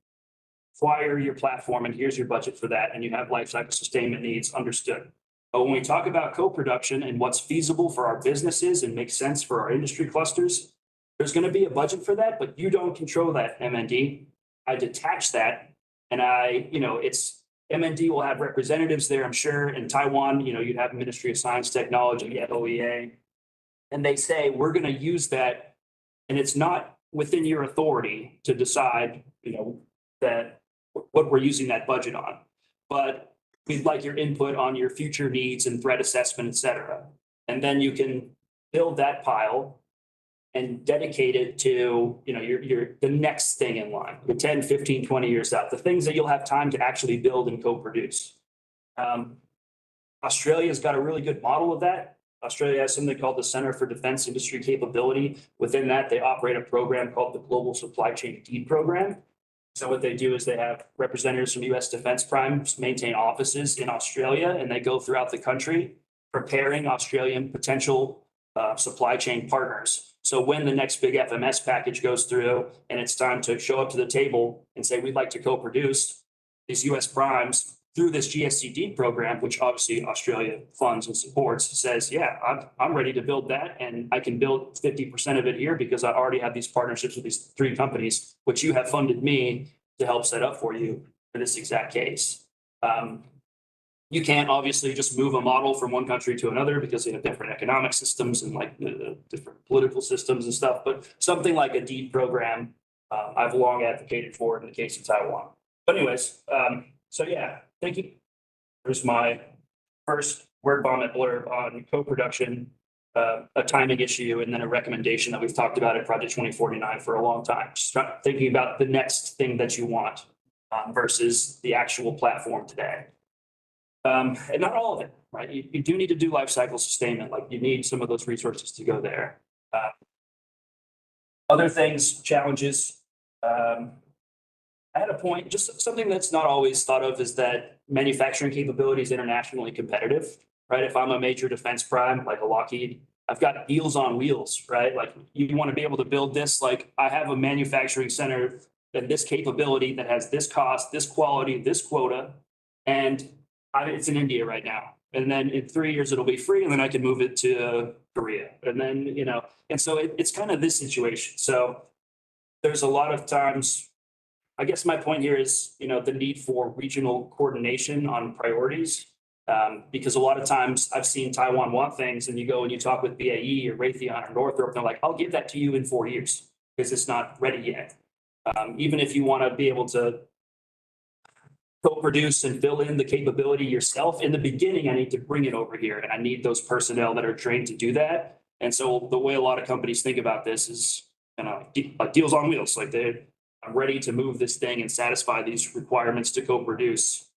acquire your platform and here's your budget for that, and you have life cycle sustainment needs, understood. But when we talk about co-production and what's feasible for our businesses and makes sense for our industry clusters, there's going to be a budget for that, but you don't control that, MND. I detach that, and it's MND will have representatives there, I'm sure. In Taiwan, you'd have Ministry of Science, Technology, OEA, and they say, we're going to use that, and it's not within your authority to decide, that what we're using that budget on, but we'd like your input on your future needs and threat assessment, et cetera. And then you can build that pile and dedicate it to, the next thing in line, the 10, 15, 20 years out, the things that you'll have time to actually build and co-produce. Australia's got a really good model of that. Australia has something called the Center for Defense Industry Capability. Within that, they operate a program called the Global Supply Chain Deed Program. So what they do is they have representatives from US defense primes maintain offices in Australia, and they go throughout the country preparing Australian potential supply chain partners. So when the next big FMS package goes through and it's time to show up to the table and say, we'd like to co-produce, these US primes through this GSCD program, which obviously Australia funds and supports, says, yeah, I'm ready to build that, and I can build 50% of it here because I already have these partnerships with these 3 companies, which you have funded me to help set up for you for this exact case. You can't obviously just move a model from one country to another because they have different economic systems and like different political systems and stuff, but something like a deed program, I've long advocated for in the case of Taiwan. But anyways, so yeah, thank you. There's my first word vomit blurb on co-production, a timing issue, and then a recommendation that we've talked about at Project 2049 for a long time. Just thinking about the next thing that you want versus the actual platform today. And not all of it, right? You do need to do life cycle sustainment. Like you need some of those resources to go there. Other things, challenges. I had a point, just something that's not always thought of is that manufacturing capability is internationally competitive, right? If I'm a major defense prime, like a Lockheed, I've got deals on wheels, right? Like you want to be able to build this, like I have a manufacturing center and this capability that has this cost, this quality, this quota, and it's in India right now. And then in 3 years, it'll be free. And then I can move it to Korea. And then, and so it's kind of this situation. So there's a lot of times I guess my point here is, the need for regional coordination on priorities. Because a lot of times I've seen Taiwan want things and you go and you talk with BAE or Raytheon or Northrop, and they're like, I'll give that to you in 4 years because it's not ready yet. Even if you want to be able to co-produce and fill in the capability yourself in the beginning, I need to bring it over here and I need those personnel that are trained to do that. And so the way a lot of companies think about this is, like deals on wheels, like I'm ready to move this thing and satisfy these requirements to co-produce.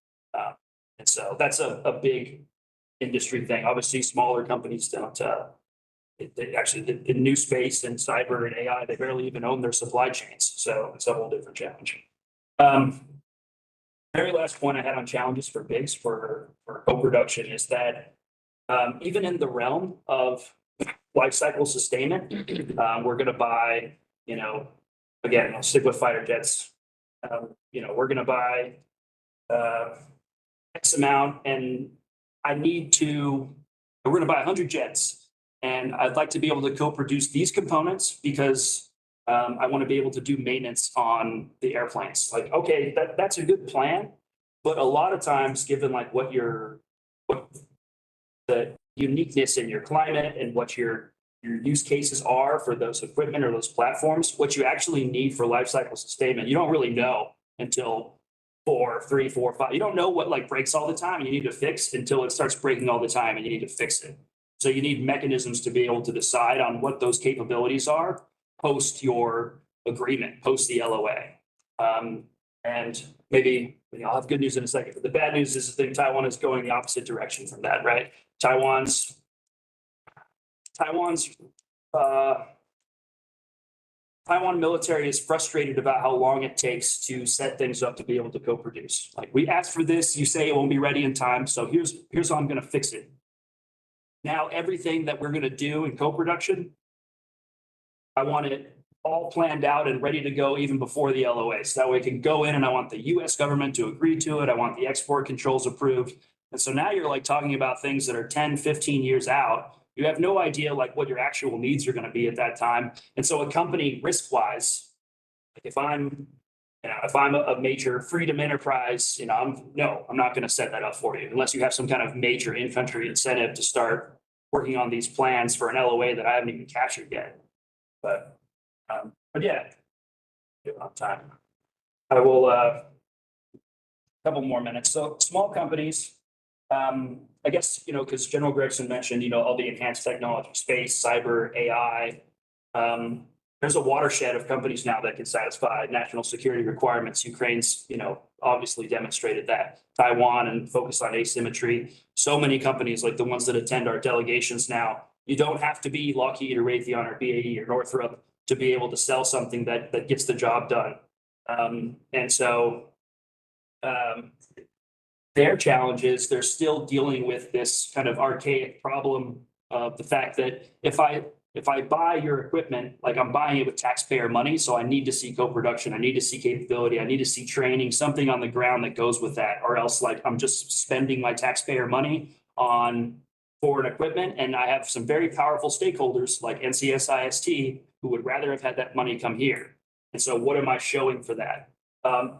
And so that's a big industry thing. Obviously, smaller companies don't, in new space and cyber and AI, they barely even own their supply chains. So it's a whole different challenge. Very last point I had on challenges for bigs for co-production is that even in the realm of life cycle sustainment, we're going to buy, again, I'll stick with fighter jets. We're going to buy X amount, and we're going to buy 100 jets, and I'd like to be able to co-produce these components because I want to be able to do maintenance on the airplanes. Like, okay, that's a good plan, but a lot of times, given like what the uniqueness in your climate and what your use cases are for those equipment or those platforms, what you actually need for life cycle sustainment, you don't really know until 4, 3, 4, 5. You don't know what like breaks all the time and you need to fix until it starts breaking all the time and you need to fix it. So you need mechanisms to be able to decide on what those capabilities are post your agreement, post the LOA. And maybe I'll have good news in a second, but the bad news is I think Taiwan is going the opposite direction from that, right? Taiwan's Taiwan military is frustrated about how long it takes to set things up to be able to co-produce. Like, we asked for this, you say it won't be ready in time, so here's how I'm going to fix it. Now everything that we're going to do in co-production, I want it all planned out and ready to go even before the LOA. So that way it can go in, and I want the US government to agree to it. I want the export controls approved. And so now you're like talking about things that are 10, 15 years out. You have no idea like what your actual needs are going to be at that time. And so a company risk-wise, like if I'm a major freedom enterprise, I'm not going to set that up for you unless you have some kind of major infantry incentive to start working on these plans for an LOA that I haven't even captured yet. But yeah, on time. I will a couple more minutes. So small companies, I guess, because General Gregson mentioned, all the enhanced technology, space, cyber, AI. There's a watershed of companies now that can satisfy national security requirements. Ukraine's, obviously demonstrated that. Taiwan and focus on asymmetry. So many companies like the ones that attend our delegations now, you don't have to be Lockheed or Raytheon or BAE or Northrop to be able to sell something that gets the job done. And so their challenge is they're still dealing with this kind of archaic problem of the fact that if I buy your equipment, like I'm buying it with taxpayer money, so I need to see co-production, I need to see capability, I need to see training, something on the ground that goes with that, or else like I'm just spending my taxpayer money on foreign equipment, and I have some very powerful stakeholders like NCSIST who would rather have had that money come here. And so what am I showing for that?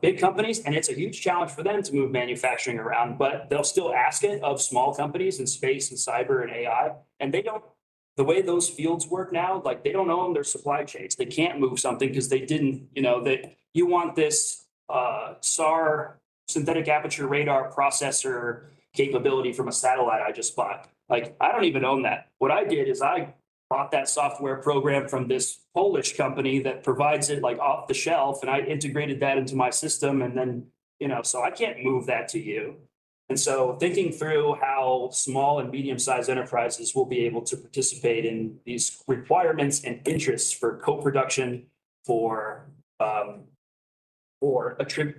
Big companies, and it's a huge challenge for them to move manufacturing around, but they'll still ask it of small companies in space and cyber and AI. And the way those fields work now, like they don't own their supply chains. They can't move something because they didn't, that you want this SAR synthetic aperture radar processor capability from a satellite I just bought. Like, I don't even own that. What I did is I bought that software program from this Polish company that provides it like off the shelf, and I integrated that into my system. And then, so I can't move that to you. And so thinking through how small and medium-sized enterprises will be able to participate in these requirements and interests for co-production, for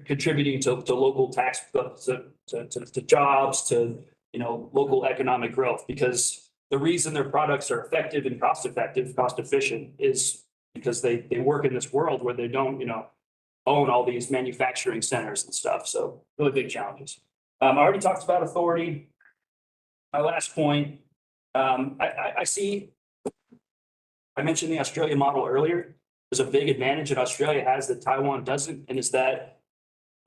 contributing to local tax, to jobs, to local economic growth, because the reason their products are effective and cost efficient is because they work in this world where they don't, own all these manufacturing centers and stuff. So really big challenges. I already talked about authority. My last point, I mentioned the Australia model earlier. There's a big advantage that Australia has that Taiwan doesn't, and it's that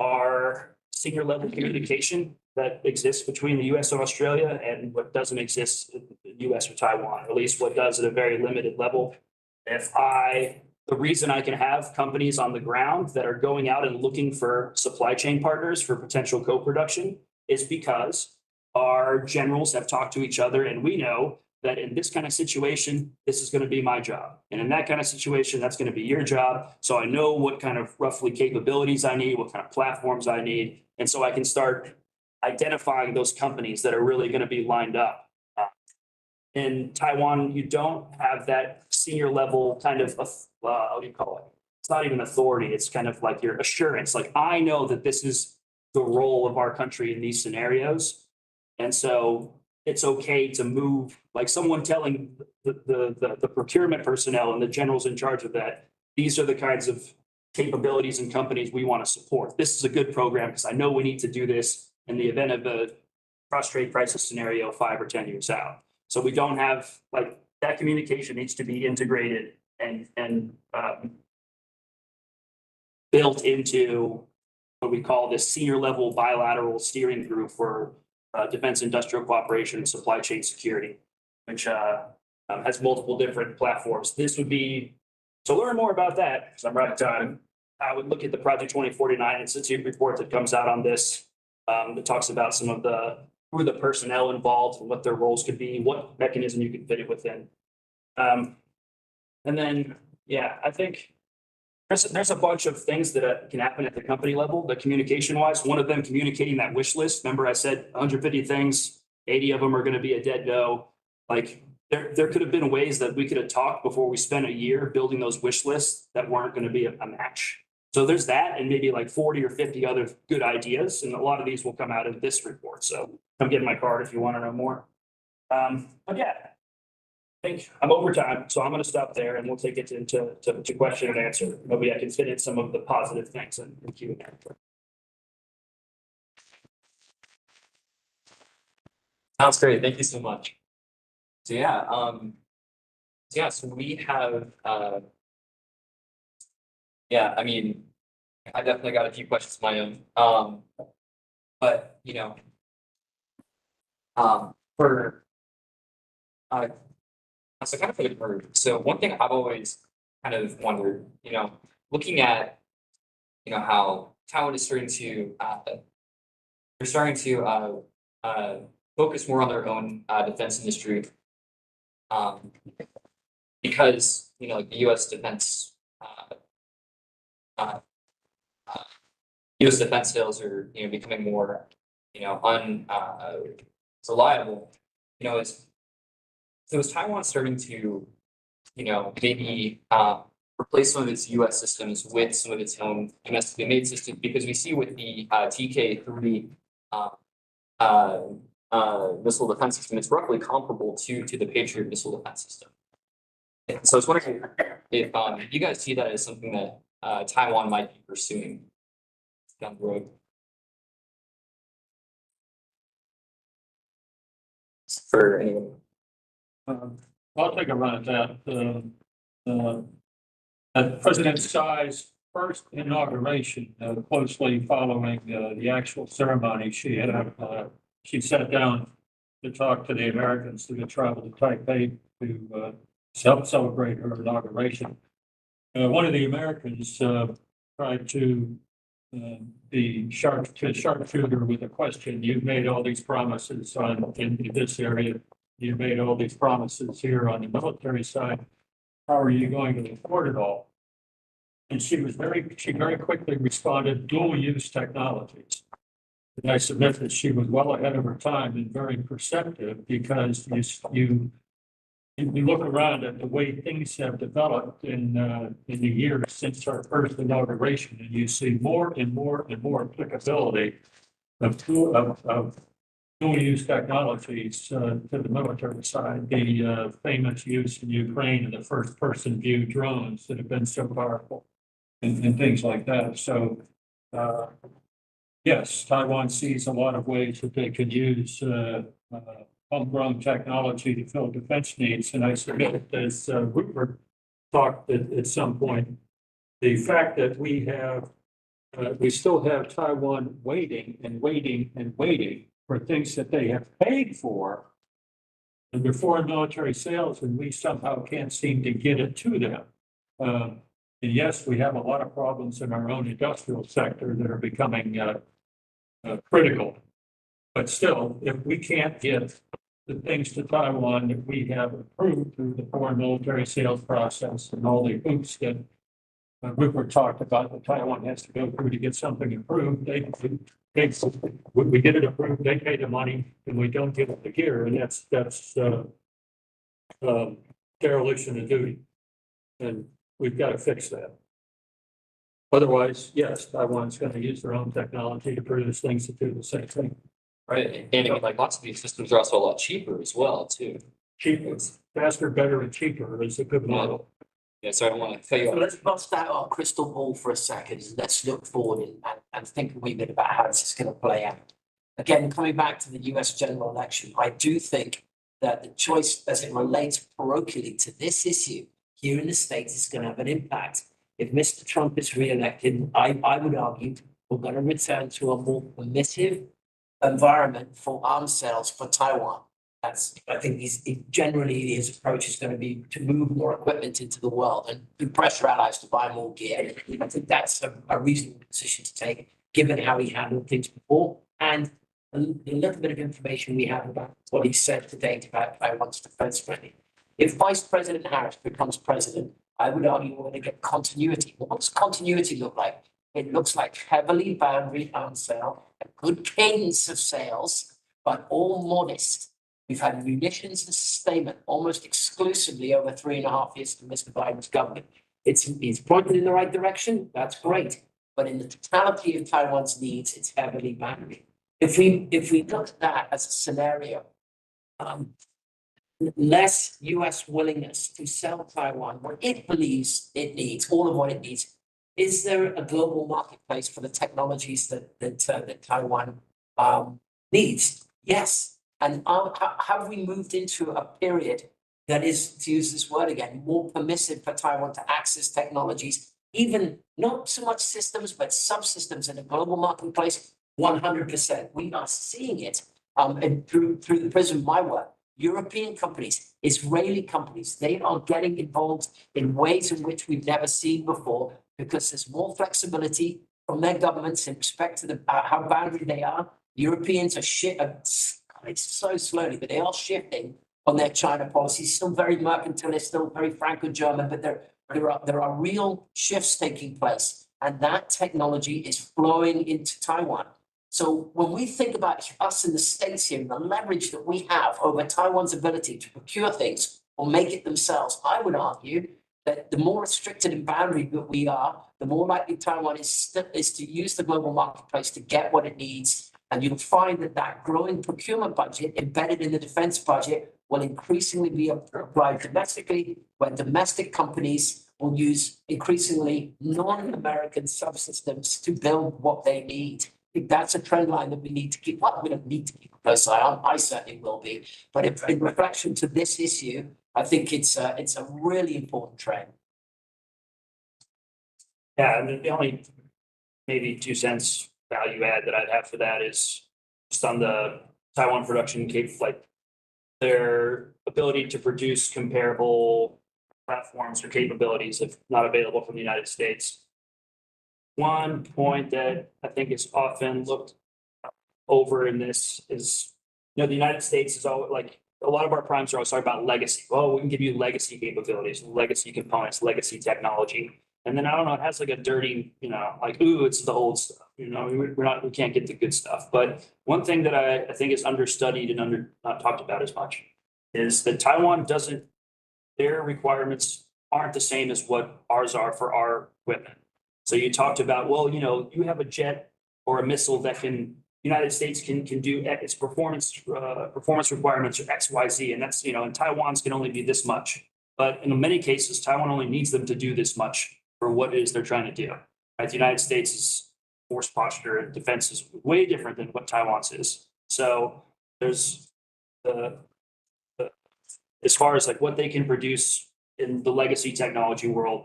our senior level communication that exists between the US and Australia and what doesn't exist in the US or Taiwan, or at least what does at a very limited level. The reason I can have companies on the ground that are going out and looking for supply chain partners for potential co-production is because our generals have talked to each other, and we know that in this kind of situation, this is going to be my job. And in that kind of situation, that's going to be your job. So I know what kind of roughly capabilities I need, what kind of platforms I need. And so I can start identifying those companies that are really going to be lined up. In Taiwan, you don't have that senior level kind of, what do you call it? It's not even authority. It's kind of like your assurance. Like, I know that this is the role of our country in these scenarios. And so it's okay to move, like someone telling the procurement personnel and the generals in charge of that, these are the kinds of capabilities and companies we want to support. This is a good program because I know we need to do this in the event of a cross-trade crisis scenario 5 or 10 years out. So we don't have, like, that communication needs to be integrated and built into what we call this senior level bilateral steering group for defense industrial cooperation and supply chain security, which has multiple different platforms. This would be, to learn more about that, because I'm right on time, I would look at the Project 2049 Institute report that comes out on this. That talks about some of who are the personnel involved and what their roles could be, what mechanism you could fit it within. And then, yeah, I think there's a bunch of things that can happen at the company level, the communication wise. One of them, communicating that wish list. Remember, I said 150 things, 80 of them are going to be a dead no. Like, there could have been ways that we could have talked before we spent a year building those wish lists that weren't going to be a match. So there's that, and maybe like 40 or 50 other good ideas. And a lot of these will come out of this report. So come get my card if you want to know more. But yeah, I think I'm over time, so I'm going to stop there and we'll take it to question and answer. Maybe I can fit in some of the positive things in Q&A. Sounds great. Thank you so much. So yeah, so we have yeah, I mean, I definitely got a few questions of my own. But you know, for so kind of for the group. So one thing I've always kind of wondered, you know, looking at how Taiwan is starting to they're starting to focus more on their own defense industry, because like the U.S. defense U.S. defense sales are becoming more reliable. Is Taiwan starting to maybe replace some of its U.S. systems with some of its own domestically made systems? Because we see with the TK-3 missile defense system, it's roughly comparable to the Patriot missile defense system. So I was wondering if you guys see that as something that Taiwan might be pursuing down the road. For anyone. I'll take a run at that. At President Tsai's first inauguration, closely following the actual ceremony, she sat down to talk to the Americans who had traveled to Taipei to help celebrate her inauguration. One of the Americans tried to be sharpshooter with a question. You've made all these promises in this area. You've made all these promises here on the military side. How are you going to afford it all? And she very quickly responded, dual use technologies. And I submit that she was well ahead of her time and very perceptive, because you look around at the way things have developed in the years since our first inauguration, and you see more and more and more applicability of dual-use technologies to the military side. The famous use in Ukraine of the first-person view drones that have been so powerful, and things like that. So, yes, Taiwan sees a lot of ways that they can use homegrown technology to fill defense needs. And I submit, as Rupert talked at some point, the fact that we have we still have Taiwan waiting and waiting and waiting for things that they have paid for under foreign military sales, and we somehow can't seem to get it to them. And yes, we have a lot of problems in our own industrial sector that are becoming critical. But still, if we can't get the things to Taiwan that we have approved through the foreign military sales process and all the hoops that Rupert talked about that Taiwan has to go through to get something approved, we get it approved, they pay the money, and we don't get it the gear, and that's dereliction of duty. And we've got to fix that. Otherwise, yes, Taiwan's going to use their own technology to produce things that do the same thing. Right, and I mean, like lots of these systems are also a lot cheaper as well, too. Cheaper, faster, better, and cheaper is a good model. Yeah, so I don't want to tell you. So let's bust out our crystal ball for a second. Let's look forward and think a wee bit about how this is going to play out. Again, coming back to the US general election, I do think that the choice as it relates parochially to this issue here in the States is going to have an impact. If Mr. Trump is re-elected, I would argue we're going to return to a more permissive environment for arms sales for Taiwan. I think generally his approach is going to be to move more equipment into the world and to pressure allies to buy more gear. I think that's a reasonable position to take, given how he handled things before and a little bit of information we have about what he said to date about Taiwan's defense spending. If Vice President Harris becomes president, I would argue we're going to get continuity. What does continuity look like? It looks like heavily boundary arms sale, a good cadence of sales, but all modest. We've had munitions and sustainment almost exclusively over 3.5 years to Mr. Biden's government. It's pointed in the right direction. That's great. But in the totality of Taiwan's needs, it's heavily boundary. If we look at that as a scenario, less US willingness to sell Taiwan what it believes it needs, all of what it needs. Is there a global marketplace for the technologies that Taiwan needs? Yes. And have we moved into a period that is, to use this word again, more permissive for Taiwan to access technologies, even not so much systems, but subsystems in a global marketplace? 100%. We are seeing it and through the prism of my work. European companies, Israeli companies, they are getting involved in ways in which we've never seen before because there's more flexibility from their governments in respect to how boundary they are. Europeans are it's so slowly, but they are shifting on their China policy. Still very mercantilist, still very Franco-German, but there are real shifts taking place, and that technology is flowing into Taiwan. So when we think about us in the States here and the leverage that we have over Taiwan's ability to procure things or make it themselves, I would argue that the more restricted and boundary that we are, the more likely Taiwan is to use the global marketplace to get what it needs. And you'll find that growing procurement budget embedded in the defense budget will increasingly be applied domestically, where domestic companies will use increasingly non-American subsystems to build what they need. I think that's a trend line that we need to keep. Well, we don't need to keep a close eye on. I certainly will be. But in reflection to this issue, I think it's a really important trend. Yeah, and the only maybe 2 cents value add that I'd have for that is just on the Taiwan production like their ability to produce comparable platforms or capabilities if not available from the United States. One point that I think is often looked over in this is, the United States is always like a lot of our primes are always talking about legacy. Oh, we can give you legacy capabilities, legacy components, legacy technology. And then I don't know, it has like a dirty, like, ooh, it's the old stuff. We can't get the good stuff. But one thing that I think is understudied and not talked about as much is that Taiwan their requirements aren't the same as what ours are for our equipment. So you talked about, well, you have a jet or a missile that United States can do its performance requirements are X, Y, Z, and that's, and Taiwan's can only be this much. But in many cases, Taiwan only needs them to do this much for what it is they're trying to do. Right? The United States' force posture and defense is way different than what Taiwan's is. So there's as far as like what they can produce in the legacy technology world,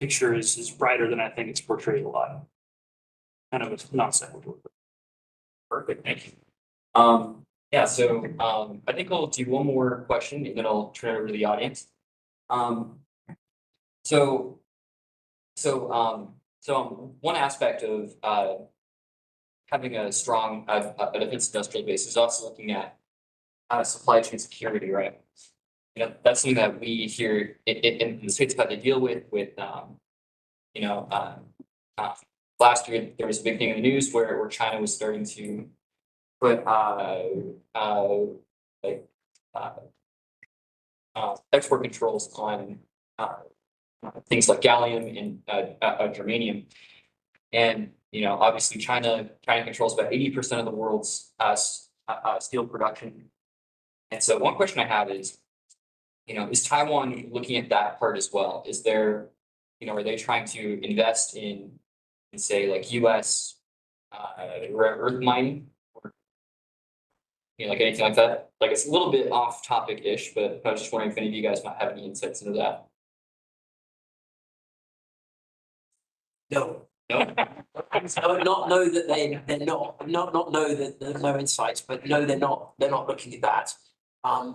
picture is brighter than I think it's portrayed a lot. Kind of a non sequitur. Perfect, thank you. Yeah, so I think I'll do one more question and then I'll turn it over to the audience. So one aspect of having a strong a defense industrial base is also looking at supply chain security, right? You know, that's something that we here in the States have had to deal with you know, last year there was a big thing in the news where China was starting to put like export controls on things like gallium and germanium. And you know, obviously China controls about 80% of the world's steel production. And so one question I have is, you know, is Taiwan looking at that part as well? Is there, you know, are they trying to invest in say like US rare earth mining or you know, like anything like that? Like it's a little bit off topic-ish, but I was just wondering if any of you guys might have any insights into that. No. No? Not know that they're not know that there's no insights, but no, they're not looking at that. Our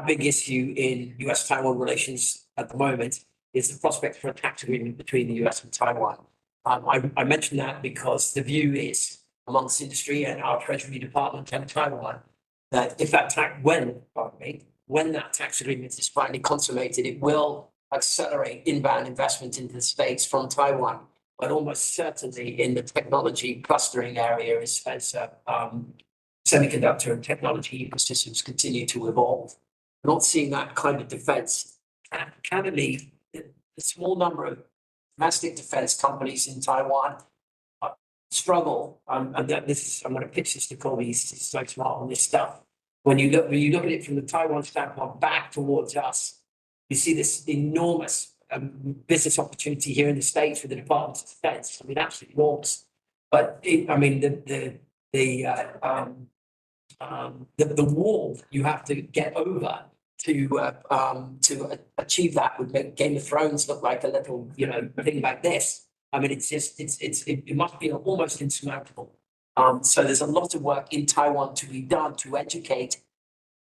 big issue in US Taiwan relations at the moment is the prospect for a tax agreement between the US and Taiwan. I mentioned that because the view is amongst industry and our Treasury Department and Taiwan that if that when that tax agreement is finally consummated, it will accelerate inbound investment into the States from Taiwan, but almost certainly in the technology clustering area as semiconductor and technology ecosystems continue to evolve. We're not seeing that kind of defense. Candidly, the small number of domestic defense companies in Taiwan struggle, and that this is, I'm going to pitch this to Colby, he's so smart on this stuff. When you look at it from the Taiwan standpoint back towards us, you see this enormous business opportunity here in the States with the Department of Defense. I mean, absolutely enormous. But the wall you have to get over to achieve that would make Game of Thrones look like a little, you know, thing like this. I mean, it must be almost insurmountable. So there's a lot of work in Taiwan to be done to educate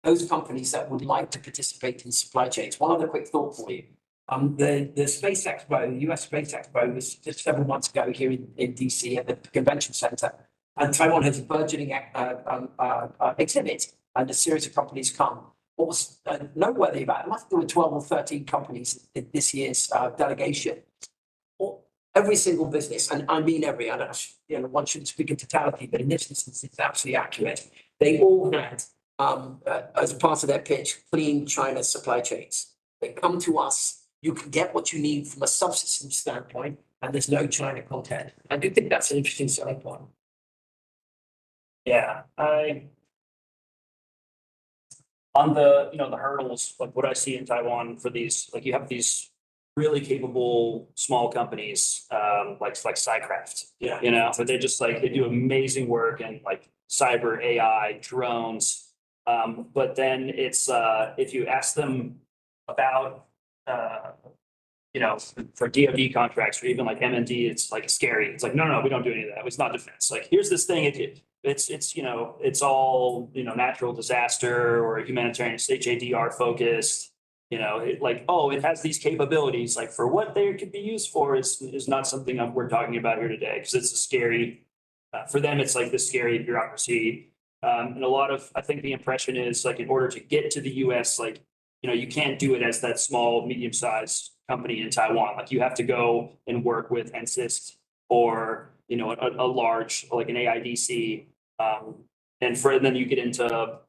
those companies that would like to participate in supply chains. One other quick thought for you. The Space Expo, the US Space Expo was just several months ago here in DC at the convention center. And Taiwan has a burgeoning exhibit and a series of companies come. What was noteworthy about it, I think there were 12 or 13 companies in this year's delegation. Every single business, and I mean every, I don't, you know, one shouldn't speak in totality, but in this instance, it's absolutely accurate. They all had, as part of their pitch, clean China supply chains. They come to us, you can get what you need from a subsystem standpoint, and there's no China content. I do think that's an interesting selling point. Yeah, on the, you know, the hurdles, like what I see in Taiwan for these, like you have these really capable small companies, like Cycraft, Yeah. you know, but they're just like, they do amazing work in like cyber AI, drones. But then it's, if you ask them about, you know, for DoD contracts or even like MND, it's like scary. It's like, no, we don't do any of that. It's not defense. Like, here's this thing. It's, you know, it's all, you know, natural disaster or humanitarian HADR focused. You know, it has these capabilities, like for what they could be used for is not something we're talking about here today, because it's a scary, for them, it's like this scary bureaucracy. And a lot of, I think the impression is like in order to get to the US, like, you know, you can't do it as that small, medium-sized company in Taiwan. Like you have to go and work with NCIST or, you know, a large, like an AIDC. And then you get into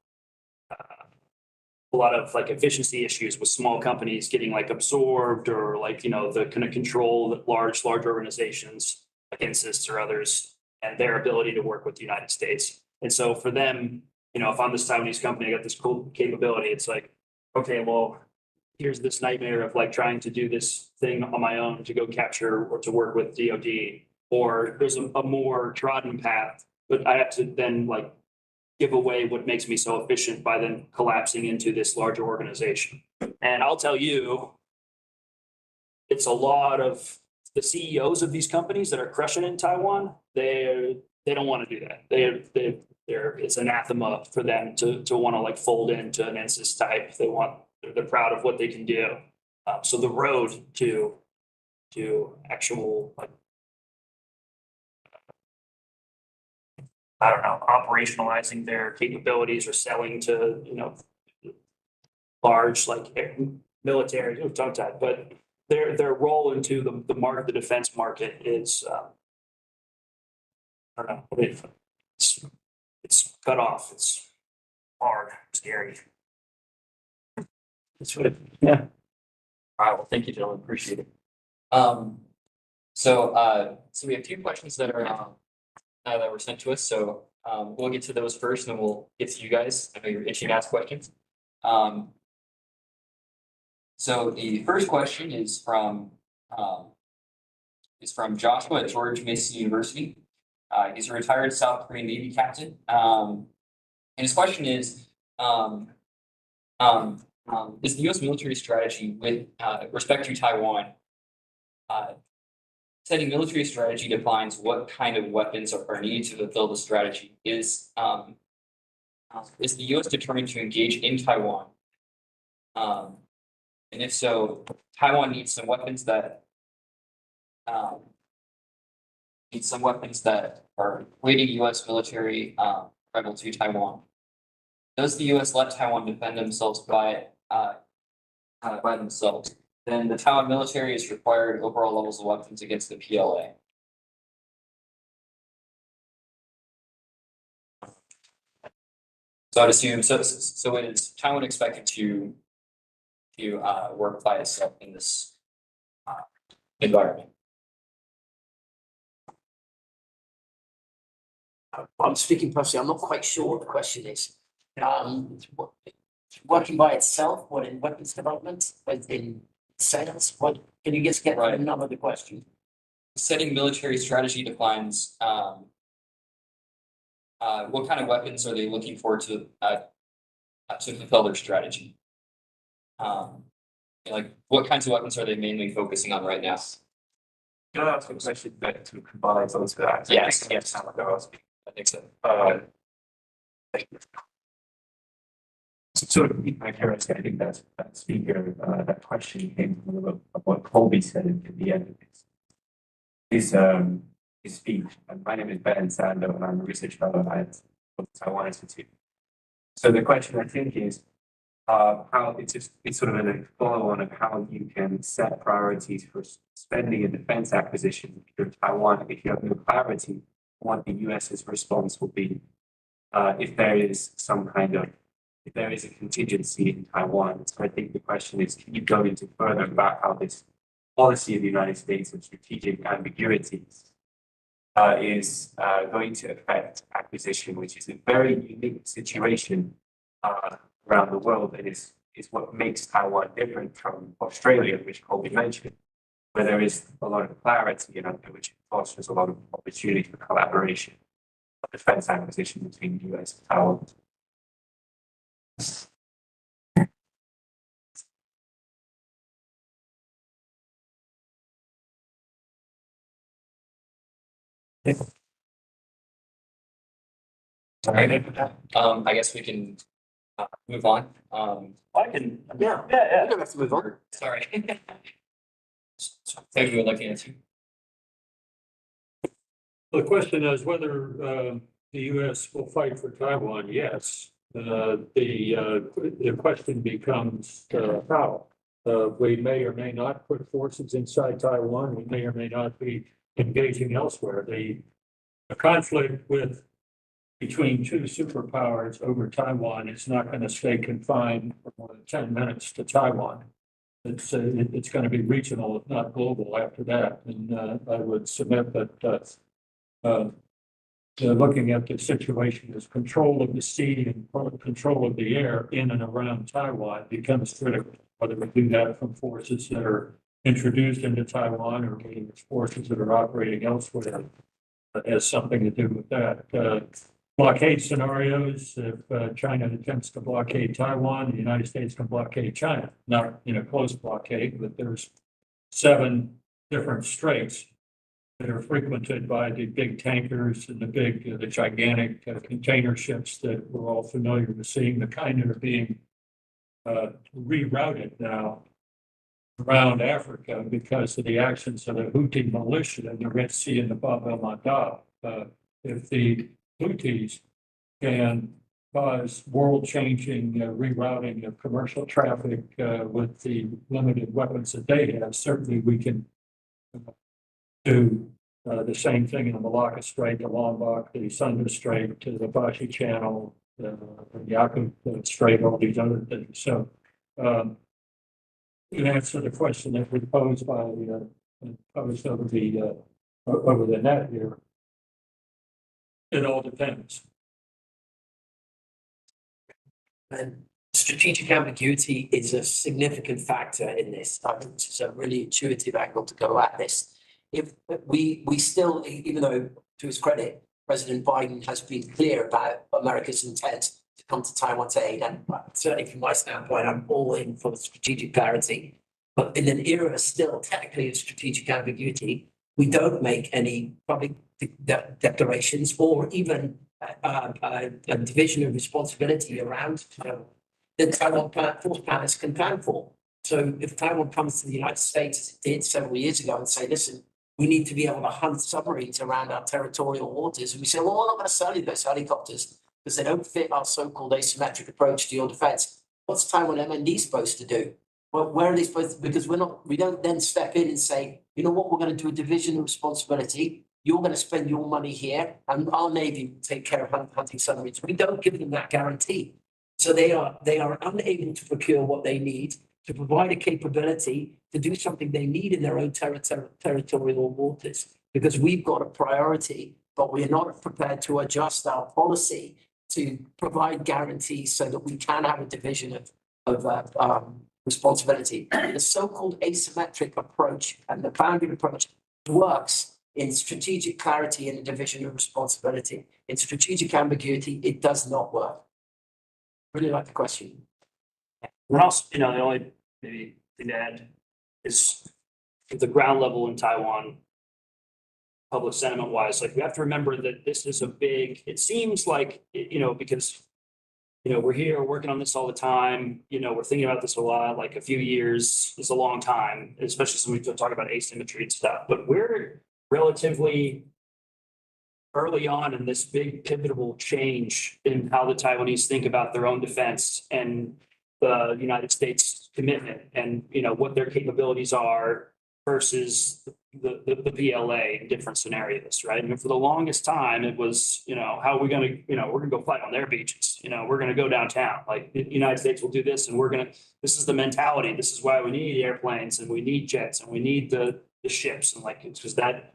a lot of like efficiency issues with small companies getting like absorbed or like, you know, the kind of control large organizations like NCIST or others and their ability to work with the United States. And so for them, you know, if I'm this Taiwanese company, I got this cool capability, it's like, okay, well, here's this nightmare of like trying to do this thing on my own to go capture or to work with DoD, or there's a more trodden path, but I have to then like give away what makes me so efficient by then collapsing into this larger organization. And I'll tell you, it's a lot of the CEOs of these companies that are crushing in Taiwan. They don't want to do that. It's anathema for them to want to like fold into an NSIS type. They're proud of what they can do. So the road to actual like, I don't know, operationalizing their capabilities or selling to, large like military, tongue tied, but their role into the market, the defense market is, I don't know, it's cut off. It's hard, scary. That's what, All right, well, thank you, gentlemen, appreciate it. So we have two questions that are that were sent to us, so we'll get to those first, and then we'll get to you guys. I know you're itching to ask questions. So the first question is from Joshua at George Mason University. He's a retired South Korean Navy captain, and his question is the U.S. military strategy with respect to Taiwan? Setting military strategy defines what kind of weapons are needed to fulfill the strategy. Is the U.S. determined to engage in Taiwan? And if so, Taiwan needs some weapons that are leading U.S. military rebel to Taiwan. Does the U.S. let Taiwan defend themselves by themselves? Then the Taiwan military is required overall levels of weapons against the PLA. So I'd assume so is Taiwan expected to work by itself in this environment? I'm speaking personally, I'm not quite sure what the question is. Working by itself, what in weapons development, what in sales, what, can you just get the number of the question? Setting military strategy defines what kind of weapons are they looking for to fulfill their strategy? Like what kinds of weapons are they mainly focusing on right now? Can I ask a question that to combine those that? Yes. I think so. Sort of my curiosity, I think that speaker, that question came from what Colby said at the end of his speech. And my name is Ben Sando, and I'm a research fellow at the Taiwan Institute. So the question I think is how it's sort of a follow-on of how you can set priorities for spending and defense acquisition in Taiwan if you have no clarity on what the US's response will be if there is a contingency in Taiwan. So I think the question is, can you go into further about how this policy of the United States of strategic ambiguities is going to affect acquisition, which is a very unique situation around the world, and is what makes Taiwan different from Australia, which Colby mentioned, where there is a lot of clarity and which fosters a lot of opportunity for collaboration of defense acquisition between the US and Taiwan. I guess we can move on. I can, Yeah. yeah. We don't have to move on. Sorry. Thank you for looking at you. The question is whether the US will fight for Taiwan. Yes. The question becomes how. We may or may not put forces inside Taiwan. We may or may not be engaging elsewhere. The conflict between two superpowers over Taiwan is not going to stay confined for more than 10 minutes to Taiwan. It's going to be regional, if not global, after that. And I would submit that looking at the situation as control of the sea and control of the air in and around Taiwan becomes critical. Whether we do that from forces that are introduced into Taiwan or whether it's forces that are operating elsewhere, has something to do with that. Blockade scenarios, if China attempts to blockade Taiwan, the United States can blockade China. Not in a close blockade, but there's 7 different straits that are frequented by the big tankers and the gigantic container ships that we're all familiar with seeing, the kind that are being rerouted now around Africa because of the actions of the Houthi militia in the Red Sea and the Bab el Mandab. If the Houthis can cause world-changing rerouting of commercial traffic with the limited weapons that they have, certainly we can do the same thing in the Malacca Strait, the Lombok, the Sunda Strait, to the Bashi Channel, the Yakut Strait, all these other things. So, to answer the question that was posed by posed over the net here, it all depends. And strategic ambiguity is a significant factor in this. I think it's a really intuitive angle to go at this. If we still, even though to his credit, President Biden has been clear about America's intent to come to Taiwan's aid, and certainly from my standpoint, I'm all in for strategic clarity. But in an era still technically of strategic ambiguity, we don't make any public declarations or even a division of responsibility around the Taiwan force planners can plan for. So if Taiwan comes to the United States, as it did several years ago, and say, listen, we need to be able to hunt submarines around our territorial waters, and we say, well, we're not going to sell you those helicopters because they don't fit our so-called asymmetric approach to your defense. What's Taiwan MND supposed to do? Well, where are they supposed to? Because we don't then step in and say, you know what, we're going to do a division of responsibility. You're going to spend your money here, and our Navy will take care of hunting submarines. We don't give them that guarantee. So they are unable to procure what they need to provide a capability to do something they need in their own territorial waters, because we've got a priority, but we're not prepared to adjust our policy to provide guarantees so that we can have a division of responsibility. The so-called asymmetric approach and the boundary approach works in strategic clarity and a division of responsibility. In strategic ambiguity, it does not work. Really like the question. And also, the only maybe thing to add is at the ground level in Taiwan, public sentiment wise, like we have to remember that this is a big, it seems like, because, we're here working on this all the time, we're thinking about this a lot, like a few years is a long time, especially when we talk about asymmetry and stuff, but we're relatively early on in this big pivotal change in how the Taiwanese think about their own defense and the United States commitment and, what their capabilities are versus the PLA in different scenarios, right? And for the longest time, it was, how are we going to, we're going to go fight on their beaches, we're going to go downtown, like the United States will do this and this is the mentality. This is why we need airplanes and we need jets and we need the ships and it's because that,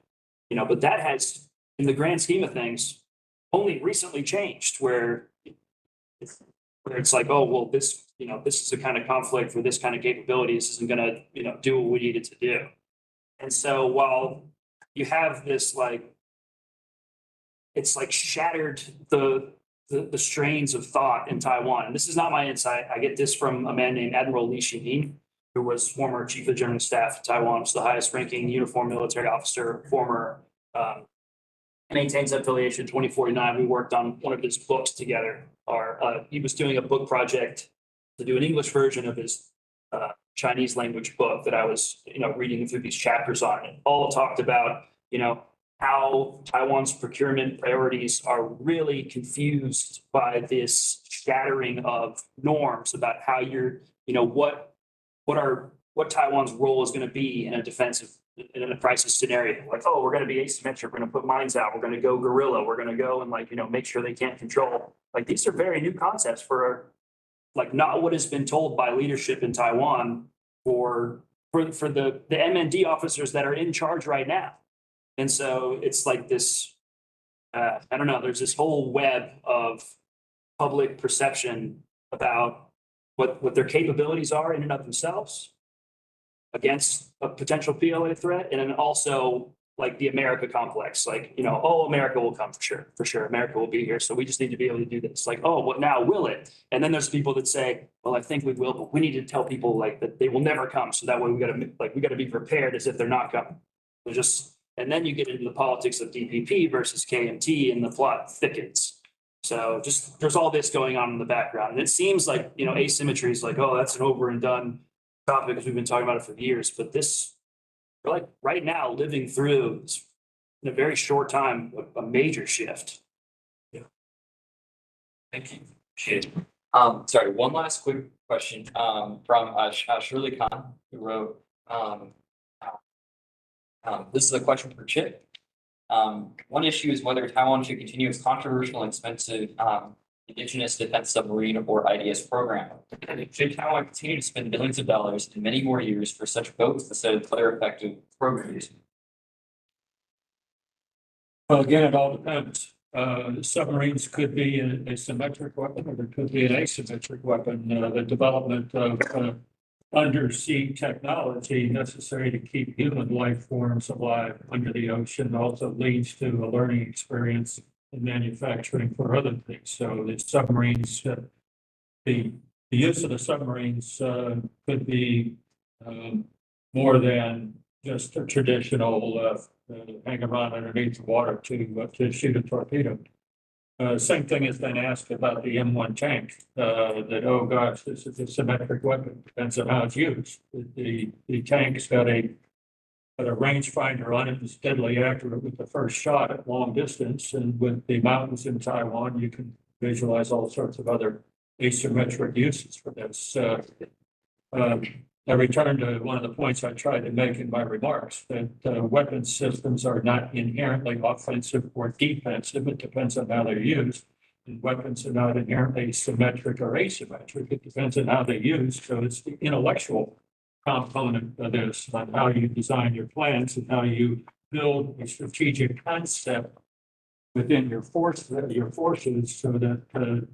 but that has, in the grand scheme of things, only recently changed where it's like, oh, well, this is a kind of conflict for this kind of capability. This isn't going to, do what we need it to do. And so while you have this, it's shattered the strains of thought in Taiwan. And this is not my insight. I get this from a man named Admiral Li Xinyin, who was former chief of general staff of Taiwan, was the highest ranking uniformed military officer, former, maintains affiliation 2049. We worked on one of his books together. He was doing a book project to do an English version of his Chinese language book that I was, reading through these chapters on. It all talked about, how Taiwan's procurement priorities are really confused by this shattering of norms about how you're, what Taiwan's role is going to be in a crisis scenario. Like, oh, we're going to be asymmetric. We're going to put mines out. We're going to go guerrilla. We're going to go and make sure they can't control. These are very new concepts for not what has been told by leadership in Taiwan for the MND officers that are in charge right now. And so it's like this, I don't know, there's this whole web of public perception about what their capabilities are in and of themselves against a potential PLA threat, and then also like the America complex, like, you know, oh, America will come for sure, America will be here, so we just need to be able to do this, like, oh, what now, will it? And then there's people that say, well, I think we will, but we need to tell people like that they will never come, so that way we gotta be prepared as if they're not coming. There's just, and then you get into the politics of DPP versus KMT and the plot thickens. So just, there's all this going on in the background, and it seems like, you know, asymmetry is like, oh, that's an over and done topic because we've been talking about it for years, but this, we're like right now living through in a very short time, a major shift. Thank you. Appreciate it. Sorry, one last quick question, from, Shirley Khan, who wrote, this is a question for Chip. One issue is whether Taiwan should continue its controversial and expensive, Indigenous Defense Submarine or IDS program. Should Taiwan continue to spend billions of dollars and many more years for such boats instead of other effective programs? Well, again, it all depends. Submarines could be a symmetric weapon, or there could be an asymmetric weapon. The development of undersea technology necessary to keep human life forms alive under the ocean also leads to a learning experience in manufacturing for other things. So the submarines, the use of the submarines could be more than just a traditional hang around underneath the water to shoot a torpedo. Same thing has been asked about the M1 tank, that, oh gosh, this is a symmetric weapon, depends on how it's used. The tank's got a rangefinder on it that's deadly accurate with the first shot at long distance. And with the mountains in Taiwan, you can visualize all sorts of other asymmetric uses for this. I return to one of the points I tried to make in my remarks, that weapon systems are not inherently offensive or defensive. It depends on how they're used. And weapons are not inherently symmetric or asymmetric. It depends on how they're used. So it's the intellectual component of this, on how you design your plans and how you build a strategic concept within your forces so that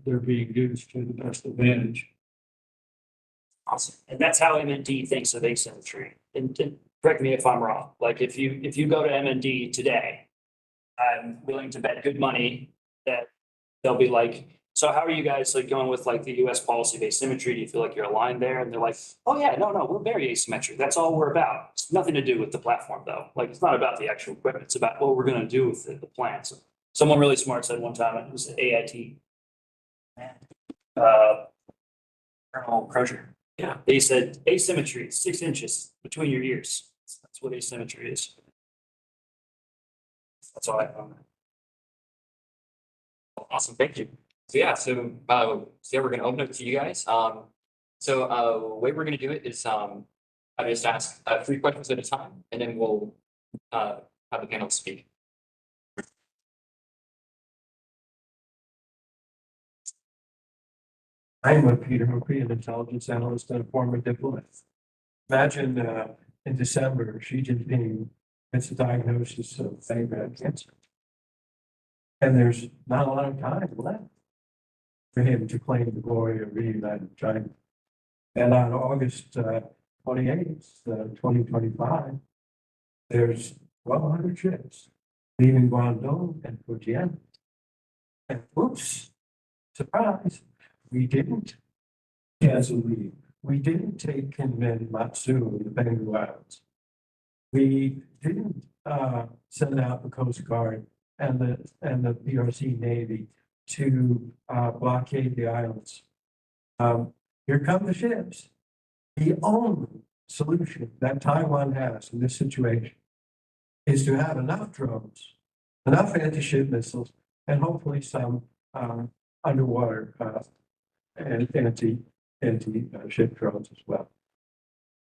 they're being used to the best advantage. Awesome. And that's how MND thinks of asymmetry. And correct me if I'm wrong. Like if you go to MND today, I'm willing to bet good money that they'll be like, so how are you guys like going with like the US policy of asymmetry? Do you feel like you're aligned there? And they're like, oh yeah, no, we're very asymmetric. That's all we're about. It's nothing to do with the platform though. Like it's not about the actual equipment. It's about what we're going to do with the plan. So someone really smart said one time, it was AIT. Colonel Crozier. Yeah, they said asymmetry, 6 inches between your ears. That's what asymmetry is. That's all I found. Awesome, thank you. So we're gonna open it to you guys. The way we're gonna do it is, I just ask 3 questions at a time, and then we'll have the panel speak. I'm Peter Murphy, an intelligence analyst and a former diplomat. Imagine in December, Xi Jinping gets a diagnosis of pancreatic cancer. And there's not a lot of time left for him to claim the glory of reunited China. And on August 28th, 2025, there's 1,200 ships leaving Guangdong and Fujian. And oops, surprise. We didn't cancel leave. We didn't take Kinmen Matsu in the Penghu Islands. We didn't send out the Coast Guard and the PRC Navy to blockade the islands. Here come the ships. The only solution that Taiwan has in this situation is to have enough drones, enough anti-ship missiles, and hopefully some underwater and anti-ship drones as well.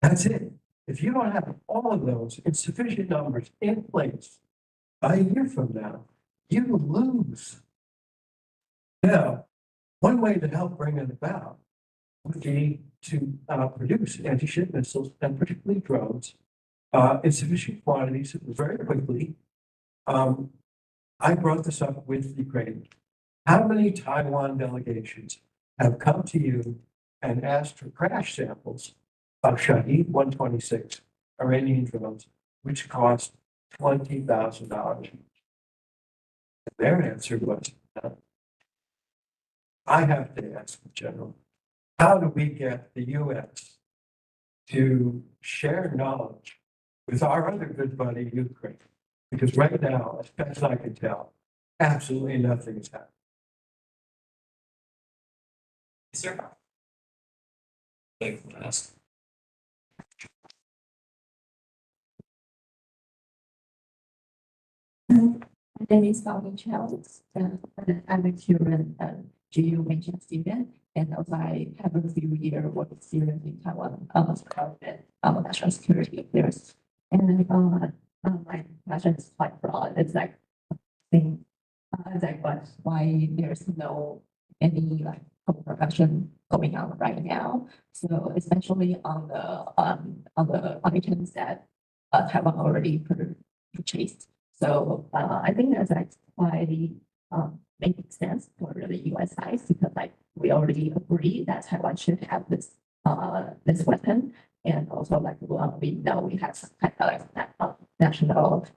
That's it. If you don't have all of those in sufficient numbers in place by a year from now, you lose. Now, one way to help bring it about would be to produce anti-ship missiles and particularly drones in sufficient quantities very quickly. I brought this up with Ukraine. How many Taiwan delegations have come to you and asked for crash samples of Shahed 126 Iranian drones, which cost $20,000. Their answer was, no. I have to ask the general, how do we get the US to share knowledge with our other good buddy, Ukraine? Because right now, as best as I can tell, absolutely nothing is happening. Sir. Thank you for asking. My name is Bobby Charles. I'm a current GU major student, and also I have a few year work experience in Taiwan, government, national security affairs. And my question is quite broad. It's like, thing, why there's no any like profession going on right now. So especially on the items that Taiwan already purchased. So I think that's like quite making sense for the US side because like we already agree that Taiwan should have this weapon. And also like we know we have some kind of like national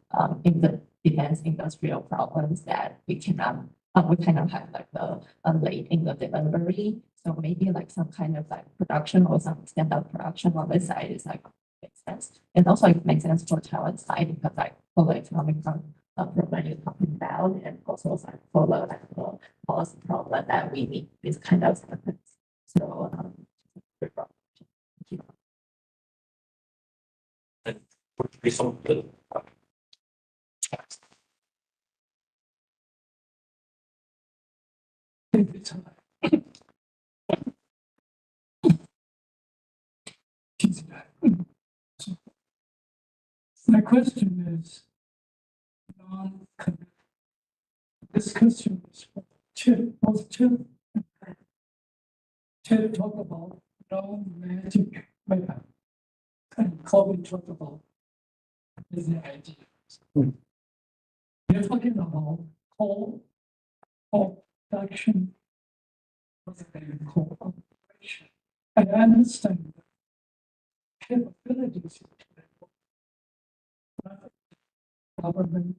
in the defense industrial problems that we cannot have like the late in the delivery. So maybe like some kind of like production or some stand-up production on this side is like makes sense. And also it makes sense for Taiwan side because like for the economic problem you're talking about and also like for the like the policy problem that we need this kind of weapons. So My question is, this question is for Chip, both Chip and Greg. Chip talk about non-magic weapon, and Kobe talk about the idea. You're talking about coal production, rather than coal operation. I understand the capabilities of government.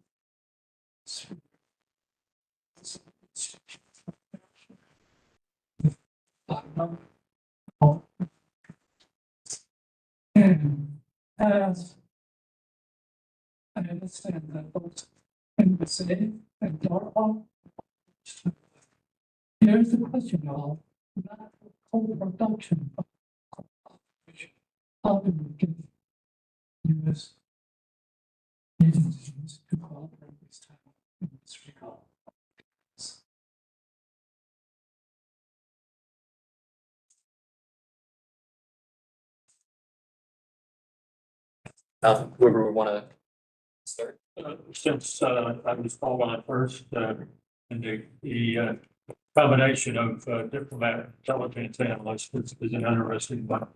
And as I understand that both embassy and DARPA, here's the question of not co-production, but cooperation. How do we get US agencies to cooperate with Taiwan in this regard? Whoever would want to start. Since I was called on first, and the combination of diplomat intelligence analysts is an interesting one.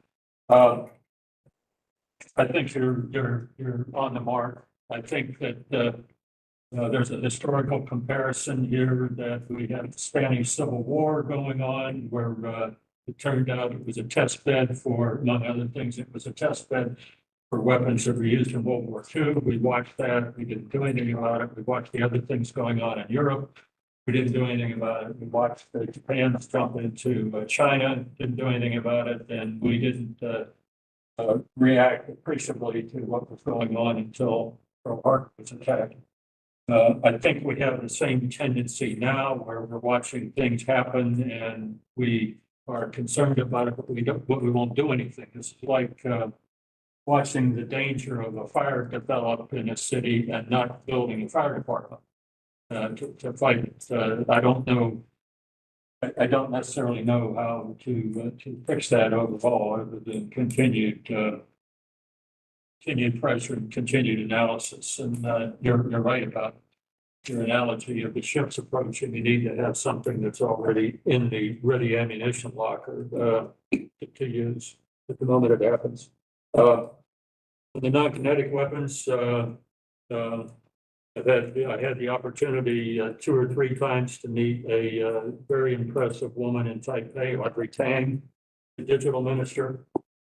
I think you're on the mark. I think that there's a historical comparison here that we had the Spanish Civil War going on, where it turned out it was a test bed for, among other things, it was a test bed for weapons that were used in World War II. We watched that. We didn't do anything about it. We watched the other things going on in Europe. We didn't do anything about it. We watched Japan's jump into China, didn't do anything about it, and we didn't react appreciably to what was going on until Pearl Harbor was attacked. I think we have the same tendency now where we're watching things happen and we are concerned about it, but we won't do anything. It's like watching the danger of a fire develop in a city and not building a fire department to fight it. I don't know. I don't necessarily know how to fix that overall, other than continued pressure and continued analysis. And you're right about your analogy of the ships approaching. You need to have something that's already in the ready ammunition locker to use at the moment it happens. The non-kinetic weapons, I had the opportunity 2 or 3 times to meet a very impressive woman in Taipei, Audrey Tang, the digital minister.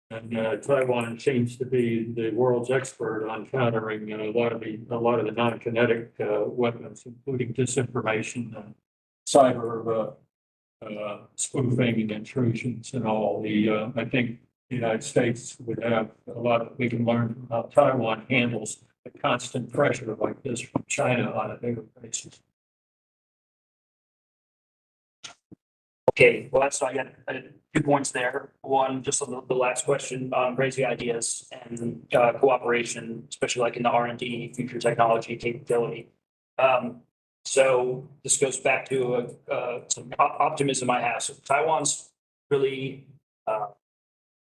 And Taiwan seems to be the world's expert on countering a lot of the non-kinetic weapons, including disinformation, cyber spoofing and intrusions and all. I think the United States would have a lot that we can learn from how Taiwan handles the constant pressure like this from China on a daily basis. Okay, well, so I got 2 points there. One, just on the last question, raising ideas and cooperation, especially like in the R&D, future technology capability. So this goes back to some optimism I have. So Taiwan's really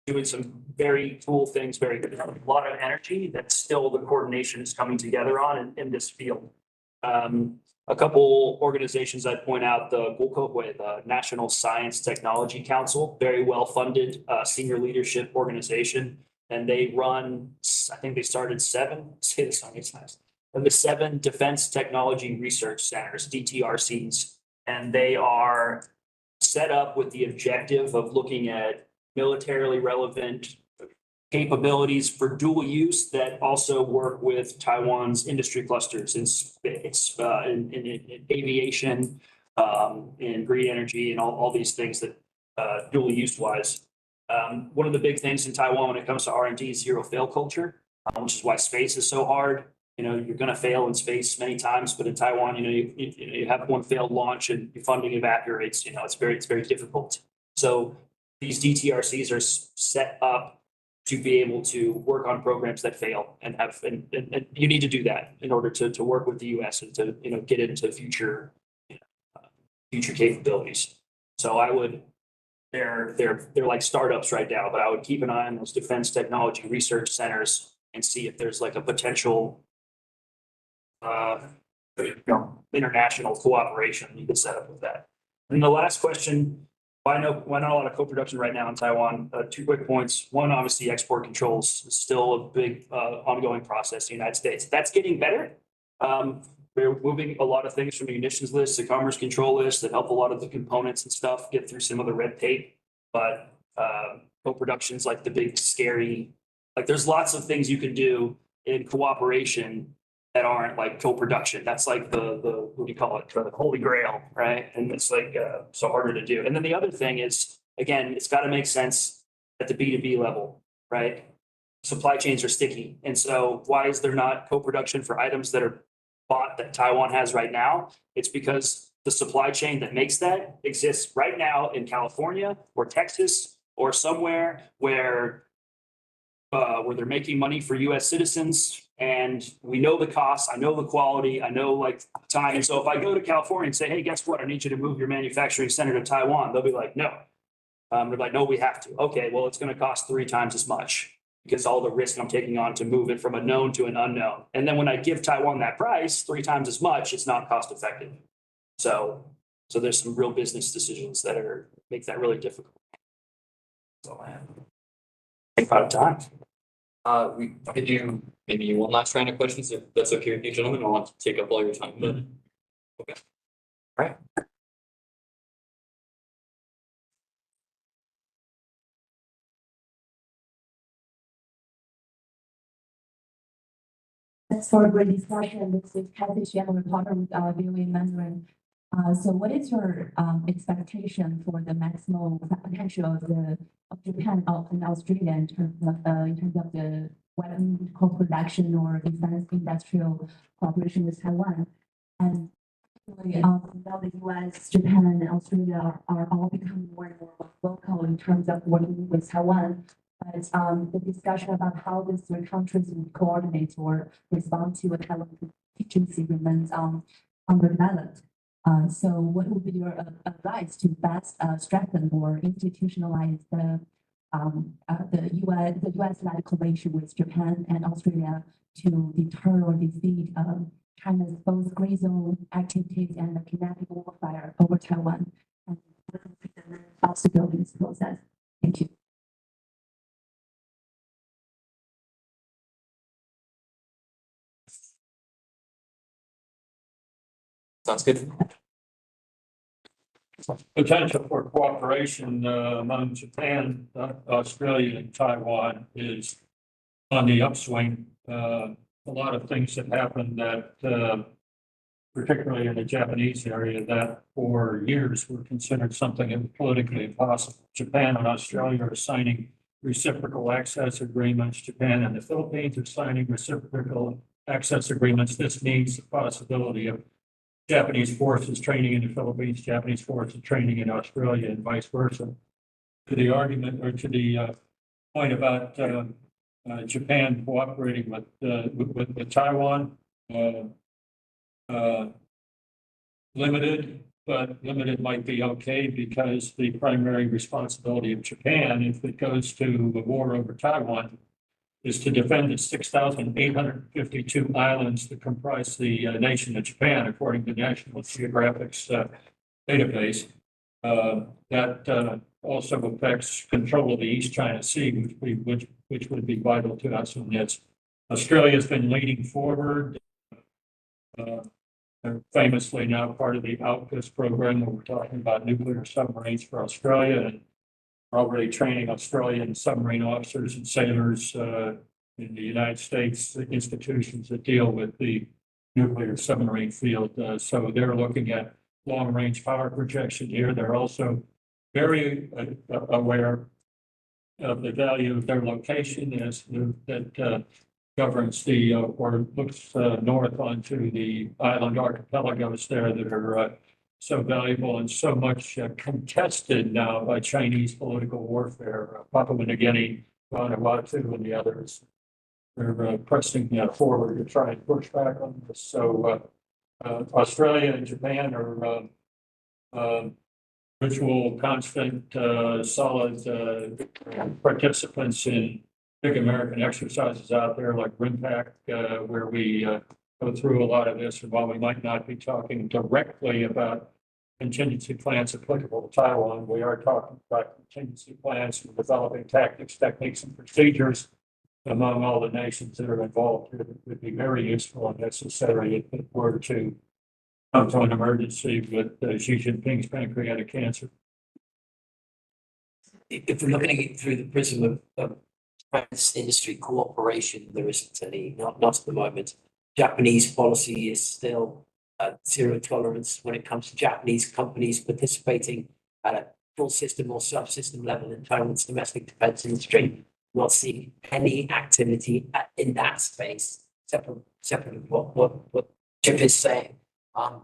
doing some very cool things, a lot of energy that still the coordination is coming together on in this field. A couple organizations I'd point out, the Gukseon, the National Science Technology Council, very well-funded senior leadership organization. And they run, I think they started 7, say this on these last, of the 7 Defense Technology Research Centers, DTRCs. And they are set up with the objective of looking at militarily relevant capabilities for dual use that also work with Taiwan's industry clusters in aviation, in green energy, and all these things that dual use wise. One of the big things in Taiwan when it comes to R&D is zero fail culture, which is why space is so hard. You know, you're going to fail in space many times, but in Taiwan, you have one failed launch and your funding evaporates. You know, it's very difficult. So these DTRCs are set up to be able to work on programs that fail and you need to do that in order to work with the US and to, get into future capabilities. So they're like startups right now, but I would keep an eye on those defense technology research centers and see if there's like a potential international cooperation you could set up with that. And the last question, why not a lot of co-production right now in Taiwan? 2 quick points. One, obviously, export controls is still a big ongoing process in the United States. That's getting better. We're moving a lot of things from munitions lists to commerce control lists that help a lot of the components and stuff get through some of the red tape. But co-production is like the big scary, like there's lots of things you can do in cooperation that aren't like co-production. That's like the what do you call it? The holy grail, right? And it's like so harder to do. And then the other thing is, again, it's got to make sense at the B2B level, right? Supply chains are sticky. And so why is there not co-production for items that are bought that Taiwan has right now? It's because the supply chain that makes that exists right now in California or Texas or somewhere where they're making money for US citizens. And we know the costs, I know the quality, I know like time. And so if I go to California and say, hey, guess what? I need you to move your manufacturing center to Taiwan. They'll be like, no. They're like, no, we have to. Okay, well, it's going to cost 3 times as much because all the risk I'm taking on to move it from a known to an unknown. And then when I give Taiwan that price, 3 times as much, it's not cost effective. So there's some real business decisions that make that really difficult. That's all I have. Take 5 times. We could do maybe one last round of questions if that's okay with you, gentlemen. I don't want to take up all your time, but okay. All right. Thanks for a great discussion. This is Kathy Shannon, reporter with VOA Mandarin. So what is your expectation for the maximum potential of Japan and Australia in terms of the weapon co-production or defense industrial cooperation with Taiwan? And now the US, Japan, and Australia are all becoming more and more vocal in terms of working with Taiwan. But the discussion about how these 3 countries would coordinate or respond to a Taiwan contingency remains underdeveloped. So what would be your advice to best strengthen or institutionalize the US-led coalition with Japan and Australia to deter or defeat China's both gray zone activities and the kinetic warfare over Taiwan, and what would be the obstacle in this process? Thank you. Sounds good. potential for cooperation among Japan, Australia, and Taiwan is on the upswing. A lot of things have happened that, particularly in the Japanese area, that for years were considered something that was politically impossible. Japan and Australia are signing reciprocal access agreements. Japan and the Philippines are signing reciprocal access agreements. This means the possibility of Japanese forces training in the Philippines, Japanese forces training in Australia, and vice versa. To the argument or to the point about Japan cooperating with Taiwan, limited, but limited might be okay because the primary responsibility of Japan, if it goes to the war over Taiwan, is to defend the 6,852 islands that comprise the nation of Japan, according to National Geographic's database. That also affects control of the East China Sea, which would be vital to us. And yes, Australia's been leading forward. They're famously now part of the AUKUS program, where we're talking about nuclear submarines for Australia, and we're already training Australian submarine officers and sailors in the United States institutions that deal with the nuclear submarine field. So they're looking at long-range power projection here. They're also very aware of the value of their location as that governs the or looks north onto the island archipelagos there that are so valuable and so much contested now by Chinese political warfare. Papua New Guinea, Vanuatu, and the others. They're pressing forward to try and push back on this. So Australia and Japan are mutual, constant, solid participants in big American exercises out there like RIMPAC, where we go through a lot of this. And while we might not be talking directly about contingency plans applicable to Taiwan, we are talking about contingency plans and developing tactics, techniques, and procedures among all the nations that are involved. It would be very useful and necessary if it were to come to an emergency with Xi Jinping's pancreatic cancer. If we're looking at it through the prism of industry cooperation, there isn't any, not at the moment. Japanese policy is still zero tolerance when it comes to Japanese companies participating at a full system or subsystem level in Taiwan's domestic defense industry. Not seeing any activity in that space, separate of what Chip is saying. And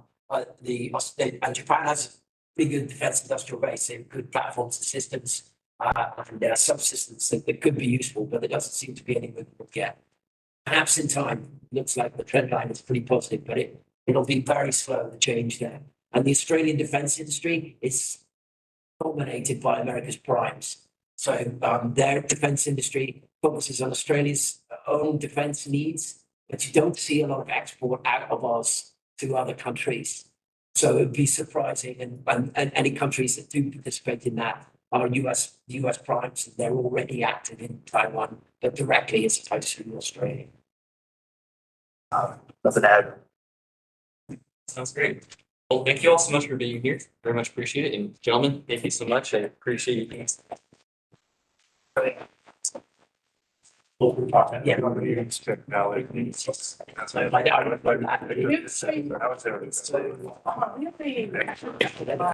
Japan has a pretty good defense industrial base and good platforms and systems. And there are subsystems that could be useful, but there doesn't seem to be any movement yet. Perhaps in time, looks like the trend line is pretty positive, but it'll be very slow to change there. And the Australian defense industry is dominated by America's primes. So their defense industry focuses on Australia's own defense needs, but you don't see a lot of export out of Oz to other countries. So it would be surprising, and any countries that do participate in that are US primes, and they're already active in Taiwan, but directly as opposed to Australia. Nothing to add. Sounds great. Well, thank you all so much for being here. Very much appreciate it. And gentlemen, thank you so much. I appreciate you. Yeah. Really?